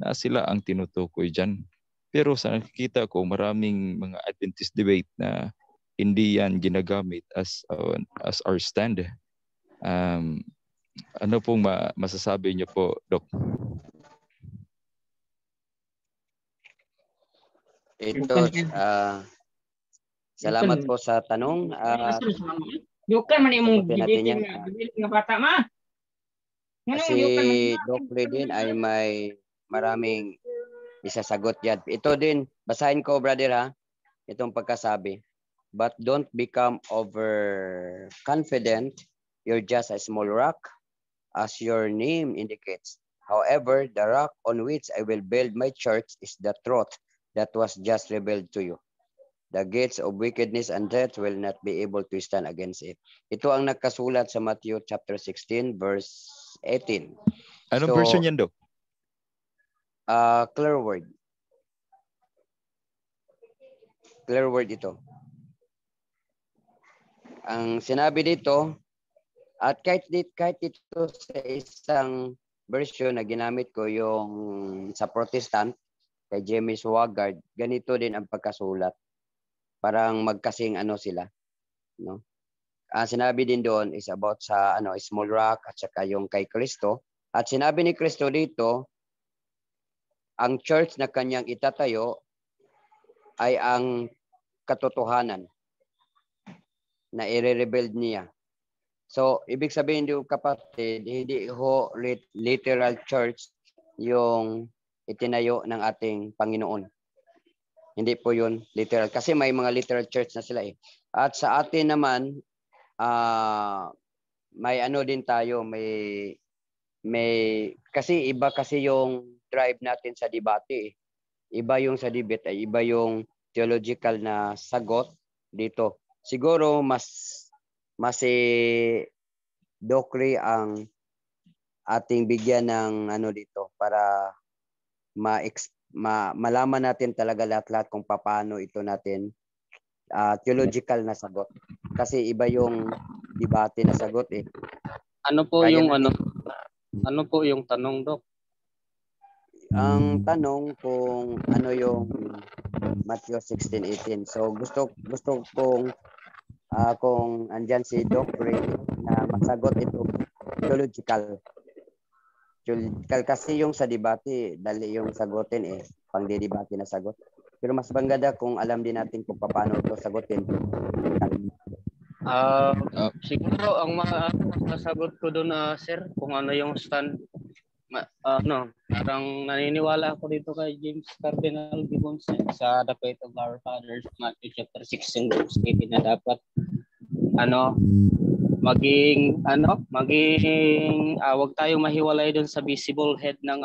na sila ang tinutukoy dyan. Pero sa nakikita ko, maraming mga Adventist debate na hindi yan ginagamit as our stand. Ano pong masasabi niyo po, Doc? Ito, salamat po sa tanong. Yukan man imong natin yan. nga bata ma. Kasi Doc Redin ay may maraming isasagot yan. Ito din, basahin ko brother ha, itong pagkasabi. But don't become overconfident. You're just a small rock, as your name indicates. However, the rock on which I will build my church is the truth that was just revealed to you. The gates of wickedness and death will not be able to stand against it. Ito ang nakasulat sa Matthew chapter 16, verse 18. Anong version yan, Doc? Clear word. Clear word ito. Ang sinabi dito, at kahit dito sa isang version na ginamit ko yung sa Protestant, kay James Wagard, ganito din ang pagkasulat. Parang magkasing sila, no? Sinabi din doon is about sa small rock at saka yung kay Kristo. At sinabi ni Kristo dito, ang church na kanyang itatayo ay ang katotohanan na i-rebuild niya. So, ibig sabihin din kapatid, hindi ho literal church yung itinayo ng ating Panginoon. Hindi po yun literal. Kasi may mga literal church na sila eh. At sa atin naman, may din tayo, may kasi iba kasi yung drive natin sa debate eh. Iba yung sa debate ay iba yung theological na sagot dito. Siguro mas Docre ang ating bigyan ng dito para malaman natin talaga lahat-lahat kung paano ito natin theological na sagot. Kasi iba yung debate na sagot eh. Ano po Kaya yung ano po yung tanong, Doc? Ang tanong kung ano yung Matthew 16:18. So gusto kong kung andyan si Doc Ray na masagot ito theological. Theological kasi yung sa debate, dali yung sagutin eh, pang-debate na sagot. Pero mas maganda kung alam din natin kung paano ito sagutin. Siguro ang masasagot ko doon sir, kung ano yung stand parang naniniwala ako dito kay James Cardinal Gibbons sa The Faith of Our Fathers, Matthew chapter 16 verse 18 na dapat maging wag tayong mahiwalay doon sa visible head ng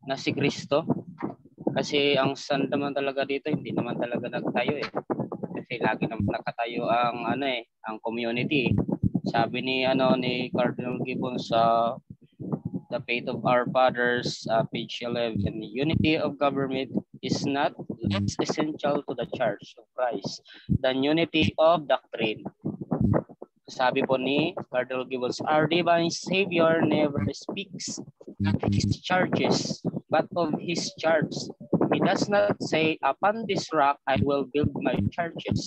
na si Kristo. Kasi ang stand naman talaga dito hindi naman talaga nagtayo eh. Kasi lagi naman nakatayo ang ang community. Sabi ni Cardinal Gibbons sa The Faith of Our Fathers, page 11, unity of government is not less essential to the Church of Christ than unity of doctrine. Sabi po ni Cardinal Gibbons, our divine Savior never speaks of his churches, but of his church. He does not say, upon this rock I will build my churches,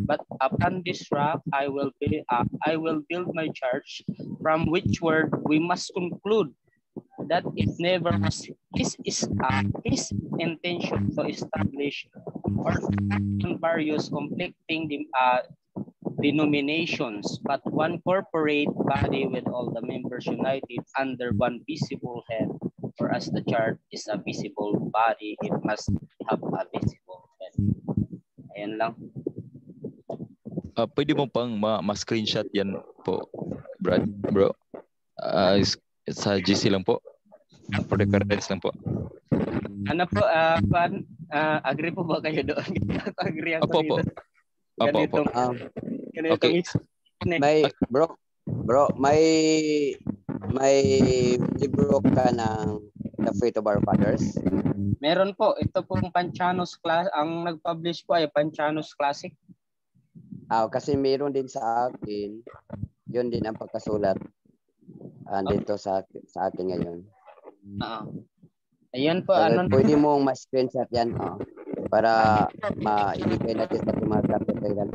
But upon this rock I will build my church, from which word we must conclude that it never was his intention to establish or various conflicting denominations, but one corporate body with all the members united under one visible head. For as the church is a visible body, it must have a visible head. Ayan lang. Pwede mo pang ma-screenshot yan po, bro. Sa GC lang po. For reference lang po. Ano po, agree po ba kayo doon? Agree ako Opo. dito. Ganito. Okay. Bro, may libro ka ng The Faith of Our Fathers? Meron po. Ito pong Pancianos class. Ang nag-publish po ay Pancianos Classic. Kasi meron din sa akin. Yun din ang pagkasulat dito sa akin ngayon. Ayan po. Pwede mong ma-screenshot yan para maibigay natin sa mga kapitay.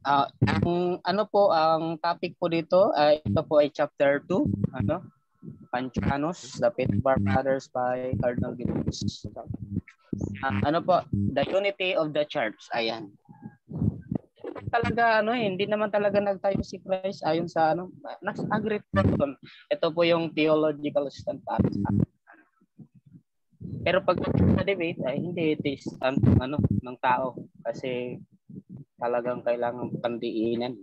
Ang topic po dito, ito po ay chapter 2, Pancianos, The Faith of Our Fathers by Cardinal Gibbons. The Unity of the Church. Ayan. Talaga hindi naman talaga nagtayo si Christ ayon sa nag-agree po doon. Ito po yung theological stand para sa akin. Pero pag debate ay hindi it is ng tao kasi talagang kailangan pandiinan.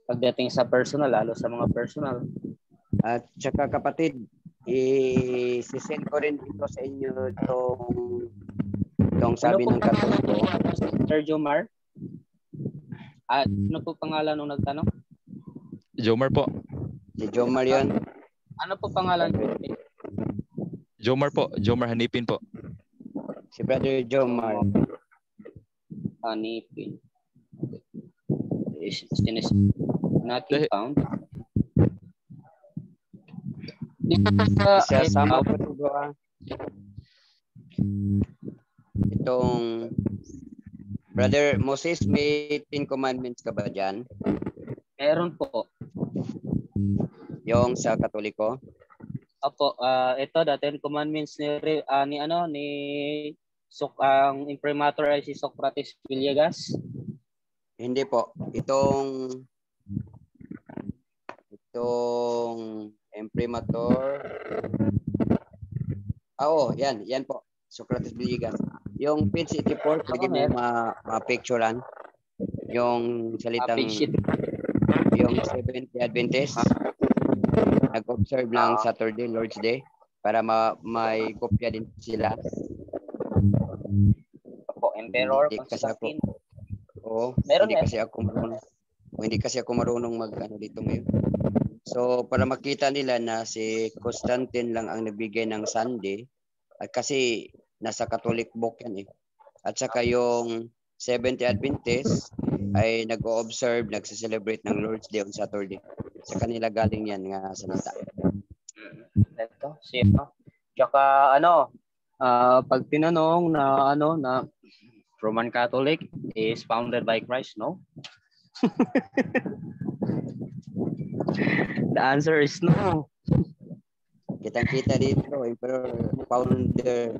Pagdating sa personal, lalo sa mga personal. At saka kapatid, i-send ko rin dito sa inyo itong sabi ng Katoliko. Sir Jomar? Ano po pangalan nung nagtanong? Jomar po. Si Jomar yan. Ano po pangalan? Jomar po. Jomar Hanipin po. Si Brother Jomar. Hanipin. Is nothing found. Sama ko ito itong Brother Moses, may 10 commandments ka ba dyan? Meron po. Yung sa Katoliko? Opo, ito the 10 commandments ni ang imprimatur ay si Socrates Villegas. Hindi po. Itong imprimatur. Yan po. Socrates Villegas. Yung page 84, pwede mo ma-picturean. Yung salitang yung Seventh Adventist. Nag-observe lang Saturday, Lord's Day para may kopya din sila. Opo, Emperor Constantine. Hindi kasi ako marunong dito ngayon. So para makita nila na si Constantine lang ang nagbigay ng Sunday at kasi nasa Catholic book yan At saka yung Seventh Adventist ay nag-o-observe, nagse-celebrate ng Lord's Day on Saturday. Sa kanila galing yan nga salita. Ito, tsaka pag tinanong na Roman Catholic is founded by Christ, no? The answer is no. Kitang-kita dito, Emperor founder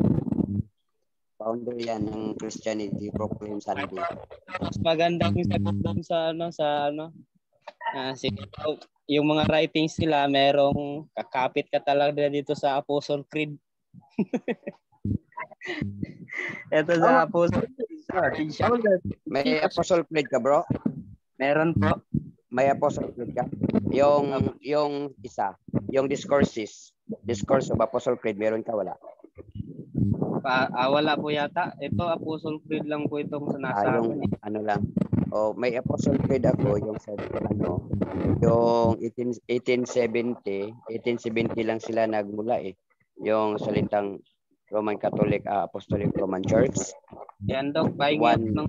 yan ng Christianity, Proclaim Sunday. Mas magandang sagot doon yung mga writings nila, merong kakapit ka talaga dito sa Apostle Creed. Ito sa Apostle Creed. May Apostle Creed ka, bro? Meron po. May Apostle Creed ka? Yung isa, yung Discourse of Apostle Creed, meron ka, wala? Wala po yata. Ito, Apostle Creed lang po itong nasa akin. May Apostle Creed ako, yung yung 1870 lang sila nagmula yung salitang Roman Catholic Apostolic Roman Church. Yan Dok, one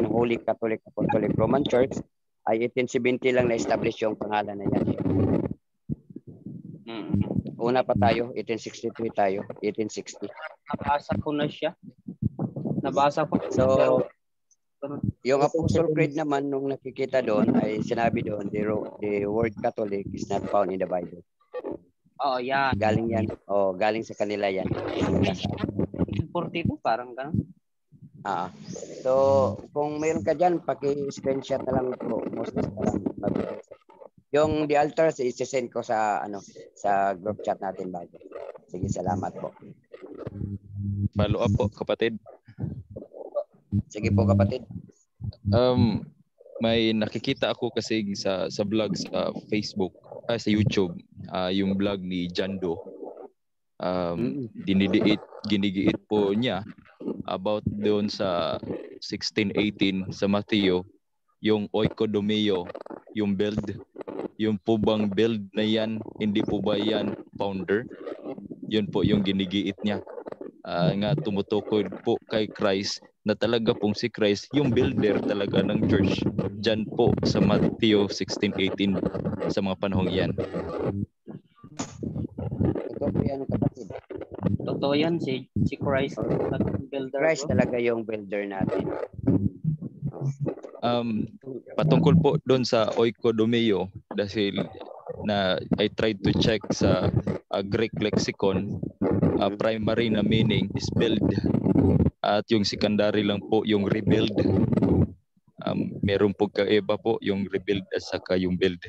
Holy Catholic Apostolic Roman Church ay 1870 lang na-establish yung pangalan na yan. una pa tayo, 1863 tayo, 1860. Nabasa ko na siya. Nabasa ko. So, yung Apostle Creed naman nung nakikita doon ay sinabi doon, the word Catholic is not found in the Bible. Oh, yan. Galing yan. Oh, galing sa kanila yan. 42 parang gano'n. So, kung mayroon ka dyan, paki-screenshot na lang po. Moses na lang. Yung the altars, isi-send ko sa sa group chat natin bago. Sige, salamat po. Follow up po, kapatid. Sige po, kapatid. May nakikita ako kasi sa vlog sa Facebook, sa YouTube, yung vlog ni Jando. Ginigiit po niya about doon sa 16:18 sa Mateo, yung oikodomeo, yung build, yung po bang build na yan, hindi po ba yan founder? Yun po yung ginigiit niya. Nga tumutukoy po kay Christ na talaga pong si Christ yung builder talaga ng church dyan po sa Mateo 16:18 sa mga panahong yan. Ito po yan, kapatid. Totoo yan, si Christ builder. Christ talaga yung builder natin. Patungkol po doon sa oikodomeo, dahil na I tried to check sa Greek lexicon, primary na meaning is build, at yung secondary lang po yung rebuild. Meron po kaiba po yung rebuild at saka yung build.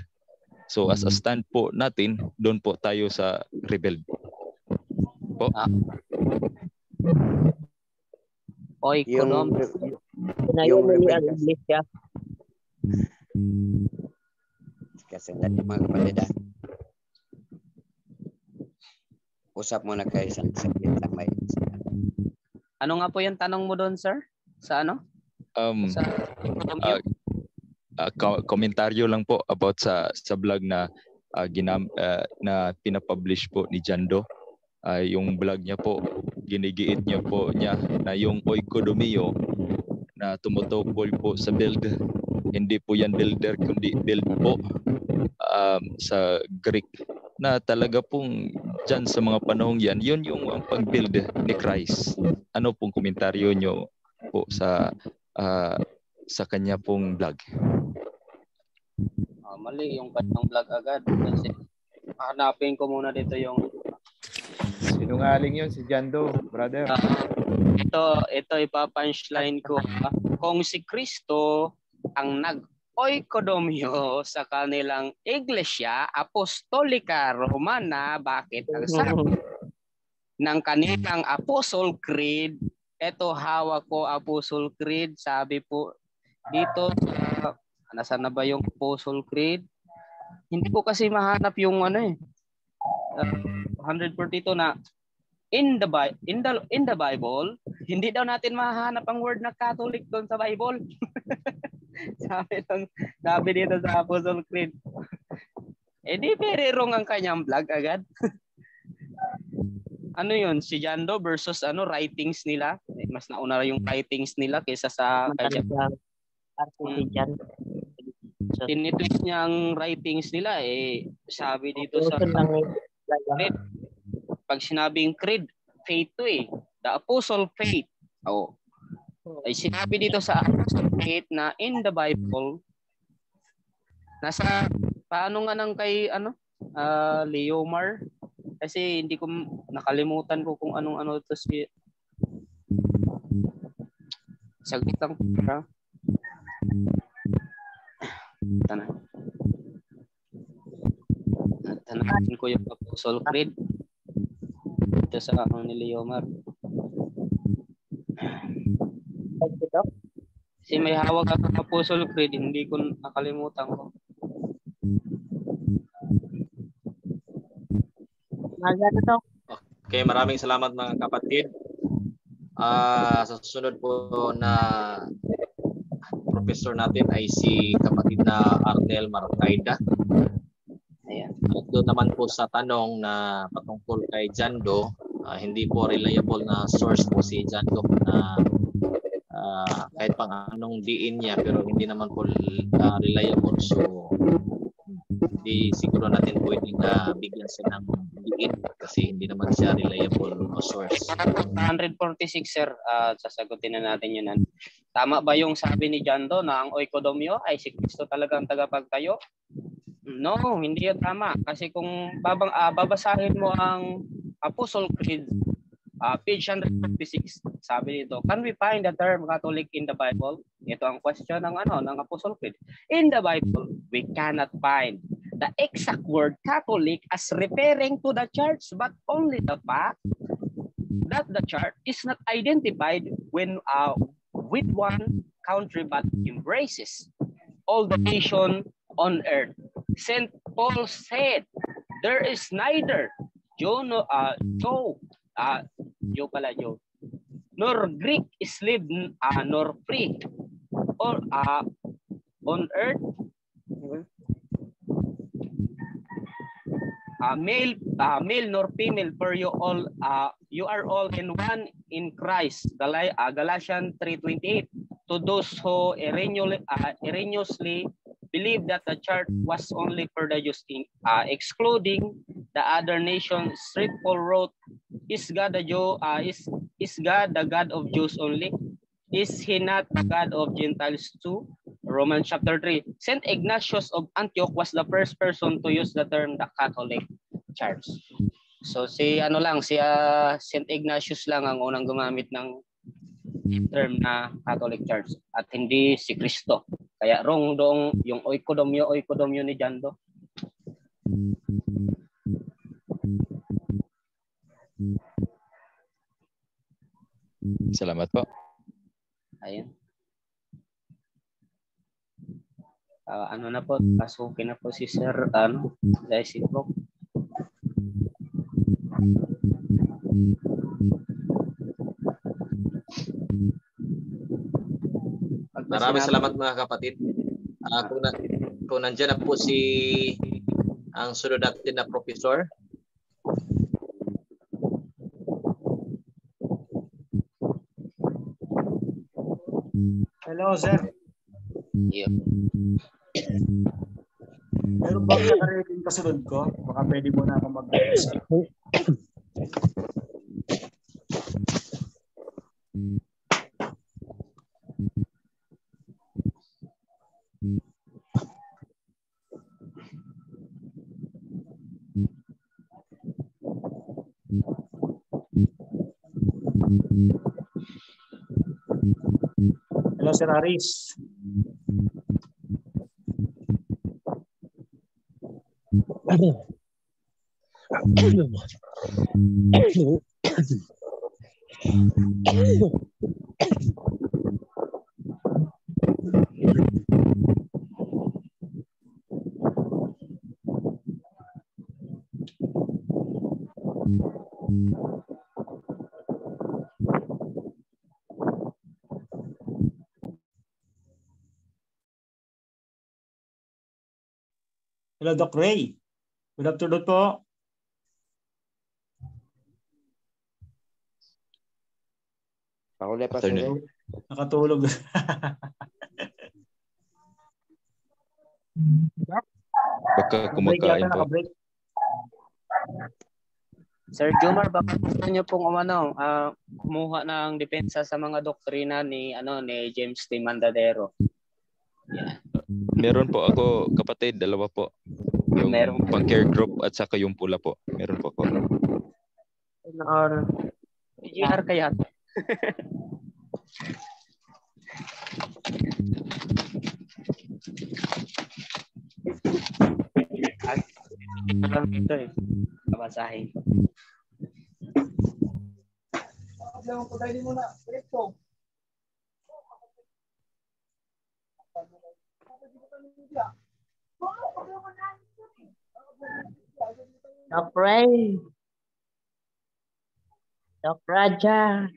So as a stand po natin, doon po tayo sa rebuild po. Oikonom. Yung rebuild kasi natin mga kapatid, usap muna kayo sa saglit lang may. Ano nga po yung tanong mo doon, sir? Sa ano? Sa komentaryo lang po about sa vlog na na pinapublish po ni Jando. Yung vlog niya po, ginigiit niya po niya na yung oikodomeo na tumutukol po sa build. Hindi po yan builder kundi build po sa Greek na talaga pong dyan sa mga panahong yan, yun yung pag-build ni Christ. Ano pong komentaryo nyo po sa kanya pong vlog? Mali yung kanyang vlog agad. Kasi hanapin ko muna dito yung sinungaling yun si Jando, brother. Ito ipa-punchline ko. Kung si Kristo ang nag-oikodomeo sa kanilang Iglesia Apostolika Romana, bakit ang sabi ng kanilang Apostle Creed, eto hawak ko Apostle Creed, sabi po dito sa nasaan na ba yung Apostle Creed? Hindi ko kasi mahanap yung 142 na in the Bible, hindi daw natin mahanap ang word na Catholic doon sa Bible. sabi dito sa Apostle Creed. Di very wrong ang kanyang vlog agad. Ano yun? Si Jando versus writings nila. Mas nauna yung writings nila kaysa sa tinitwist niya ang writings nila. Sabi dito sa Creed, pag sinabing Creed, faith to the Apostle faith. Ay sinabi dito sa Apostle faith na in the Bible, nasa paano nga nang kay Leomar, kasi hindi ko nakalimutan ko kung anong to si saglit lang para tanahin ko yung Apostle Creed dito sa ni Leomar. Kasi may hawak ang Apostle Creed, hindi ko nakalimutan ko. Okay, maraming salamat mga kapatid. Sa susunod po na professor natin ay si kapatid na Arnel Marcaida. Ayan. At doon naman po sa tanong na patungkol kay Jando, hindi po reliable na source po si Jando na kahit pang anong diin niya pero hindi naman po reliable. So, hindi siguro natin pwedeng bigyan siya ng diin kapatid kasi hindi naman siya reliable source. 146 sir, sasagutin na natin yun. Tama ba yung sabi ni Jando na ang oikodomyo ay si Kristo talaga ang tagapagtayo? No, hindi yan tama. Kasi kung babasahin mo ang Apostle Creed, page 156, sabi dito, can we find the term Catholic in the Bible? Ito ang question ng Apostle Creed. In the Bible, we cannot find the exact word Catholic as referring to the church, but only the fact that the church is not identified with one country but embraces all the nation on earth. St. Paul said, there is neither Jew nor Greek slave nor free or on earth, male nor female, for you are all in one in Christ. Galatians 3:28. To those who erroneously believe that the church was only for the Jews, excluding the other nations, St. Paul wrote, is God the God of Jews only? Is he not the God of Gentiles too? Romans chapter 3. St. Ignatius of Antioch was the first person to use the term the Catholic Church. So si St. Ignatius lang ang unang gumamit ng term na Catholic Church at hindi si Kristo. Kaya wrong doong yung oikodomyo ni Jando. Salamat po. Ayun. Ano na po, pasukin na po si Sir Daisy po. Maraming salamat mga kapatid. Kung nandiyan na po ang sunod natin na professor. Hello, sir. Yeah. Meron bang naka-rating kasunod ko? Baka pwede mo na ako mag-skip. Hello, Sir Aris. Hello, Doc Ray. Good afternoon po. Pakuli pa sir. Nakatulog. Baka kumakain po. Sir Jomar, baka gusto niyo pong kumuha ng depensa sa mga doktrina ni James T. Mandadero. Yeah. Meron po ako, kapatid, dalawa po. Yung pang-care group at saka yung pula po. Meron po ako. PGR kaya. Ito eh. Babasahin. Doc Ray. Doc Raja.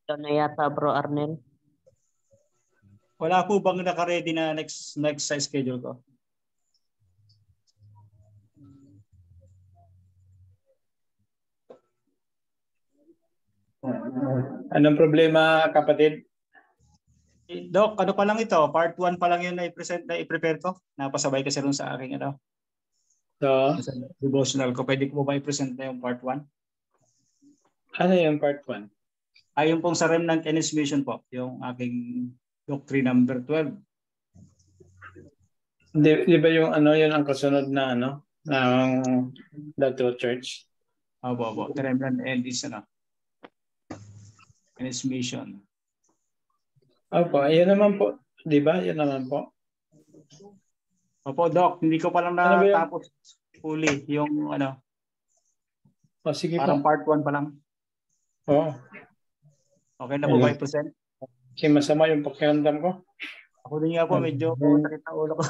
Ito na yata, Bro Arnel. Wala po bang naka-ready na next sa schedule ko? Anong problema, kapatid? Doc, ano pa lang ito? Part 1 pa lang yun na i-prepare ko. Napasabay kasi rin sa aking So, devotional ko. Pwede ko ba i-present na yung part 1? Ano yung part 1? Yung pong sa Remnant and His Mission po. Yung aking doctrine number 12. Di ba yung yun ang kasunod na ng The True Church? Opo. The Remnant and His Mission. Opo, ayun naman po. Di ba? Yun naman po. Opo, Doc. Hindi ko pa lang natapos fully yung sige parang po. part 1 pa lang. Oo. Okay na po ba i-present? Kasi masama yung pakiramdam ko. Ako din nga po, medyo sakit na ulo ko.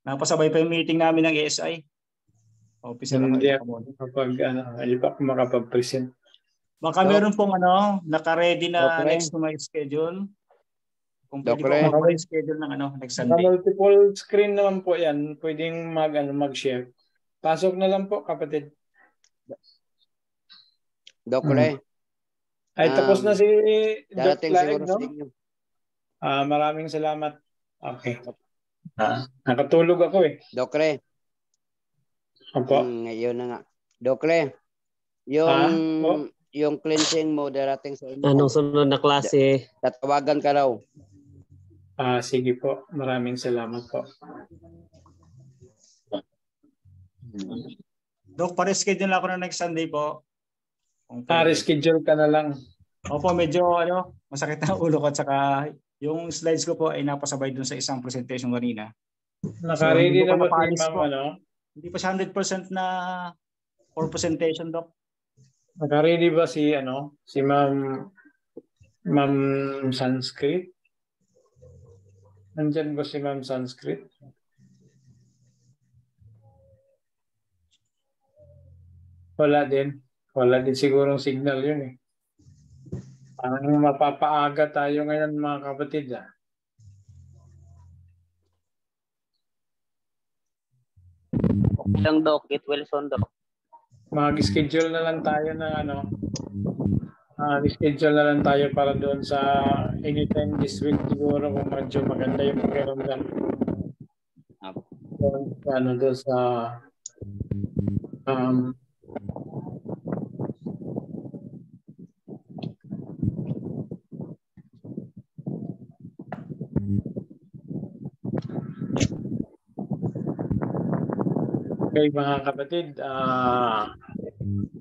Napasabay pa yung meeting namin ng ASI. Officer ako. Hindi pa ako makapag-present. Baka meron pong naka-ready na next to my schedule. Kung pwede ko mag-schedule ng next Sunday. Multiple screen naman po yan. Pwedeng mag-share. Pasok na lang po, kapatid. Doc Ray. Ay, tapos na si Doc Laeg, no? Sa inyo. Maraming salamat. Okay. Nakatulog ako eh. Doc Ray. Opo. Yun na nga. Doc Ray, yung cleansing mo darating sa inyo. Anong sunod na klase? Tatawagan ka raw. Sige po. Maraming salamat po. Doc, pa-reschedule ako na next Sunday po. Reschedule ka na lang. Opo, medyo masakit na ulo ko at saka yung slides ko po ay napasabay dun sa isang presentation kanina. Naka-ready na ba si Ma'am Hindi pa siya 100% na for presentation, Doc. Naka-ready ba si Ma'am Sanskrit? Nandyan ba si Ma'am Sanskrit? Wala din. Wala din sigurong signal yun eh. Parang mapapaaga tayo ngayon mga kapatid. Okay lang, Doc. It will soon, Doc. Mag-schedule na lang tayo ng schedule na lang tayo para doon sa anytime this week siguro kung medyo maganda yung pakiramdam. Doon sa okay mga kapatid,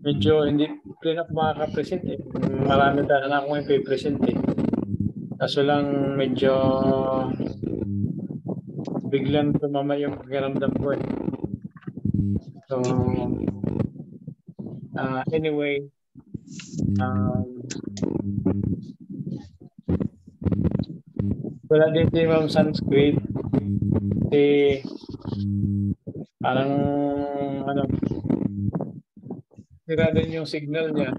medyo hindi rin ako makaka-present eh. Marami na akong ipipresent eh. Kaso lang medyo biglang tumama yung pakiramdam ko eh. So, anyway, wala din si Ma'am Sanskrit. Parang sira din yung signal niya.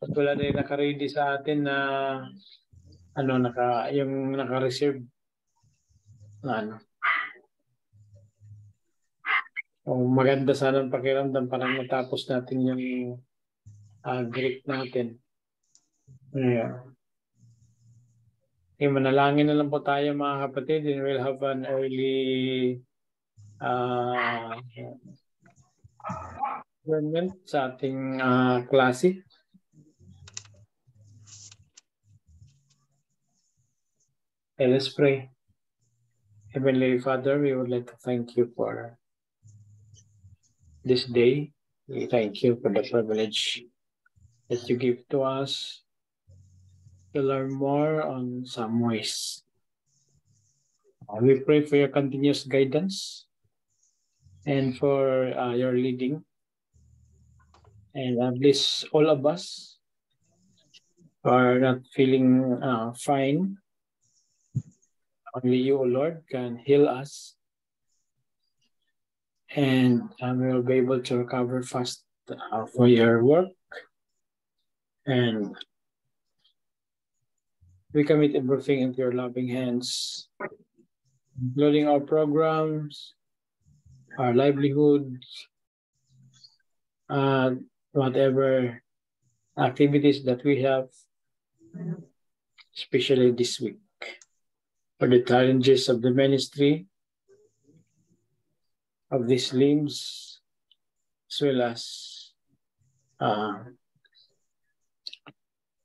At wala din naka-ready sa atin na yung naka-reserve na maganda sana ang pakiramdam para matapos natin yung Greek natin. Manalangin na lang po tayo mga kapatid, and we'll have an early adjournment sa ating klase. Let's pray. Heavenly Father, we would like to thank you for this day. We thank you for the privilege that you give to us to learn more on some ways. We pray for your continuous guidance and for your leading. And bless all of us who are not feeling fine. Only you, O Lord, can heal us. And we will be able to recover fast for your work And we commit everything into your loving hands, including our programs, our livelihoods, whatever activities that we have, especially this week, for the challenges of the ministry, of these limbs, as well as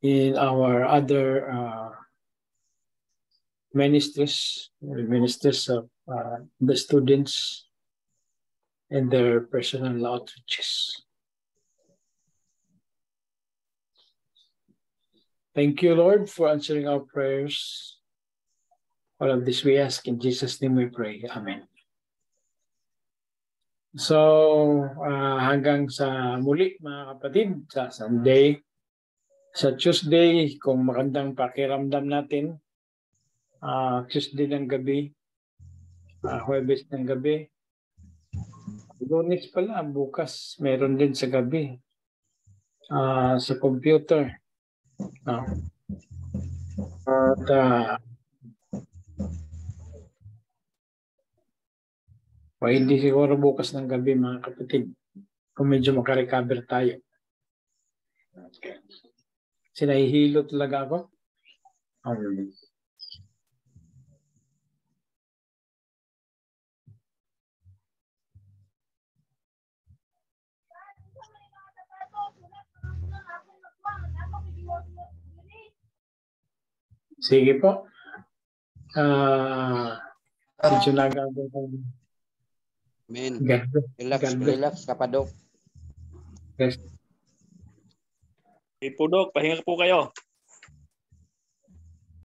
in our other ministers of the students and their personal outreaches. Thank you, Lord, for answering our prayers. All of this we ask in Jesus' name we pray. Amen. So, hanggang sa muli mga kapatid, sa Sunday, sa Tuesday, kung magandang pakiramdam natin, Tuesday ng gabi, Huwebes ng gabi, Lunes pala, bukas, meron din sa gabi, sa computer. At hindi siguro bukas ng gabi mga kapatid, kung medyo makarecover tayo. Okay. Kasi nahihilo talaga ako. Sige po. Medyo nagagawin. Amen. Relax, Kapadok. Yes. Dok, pahinga po kayo.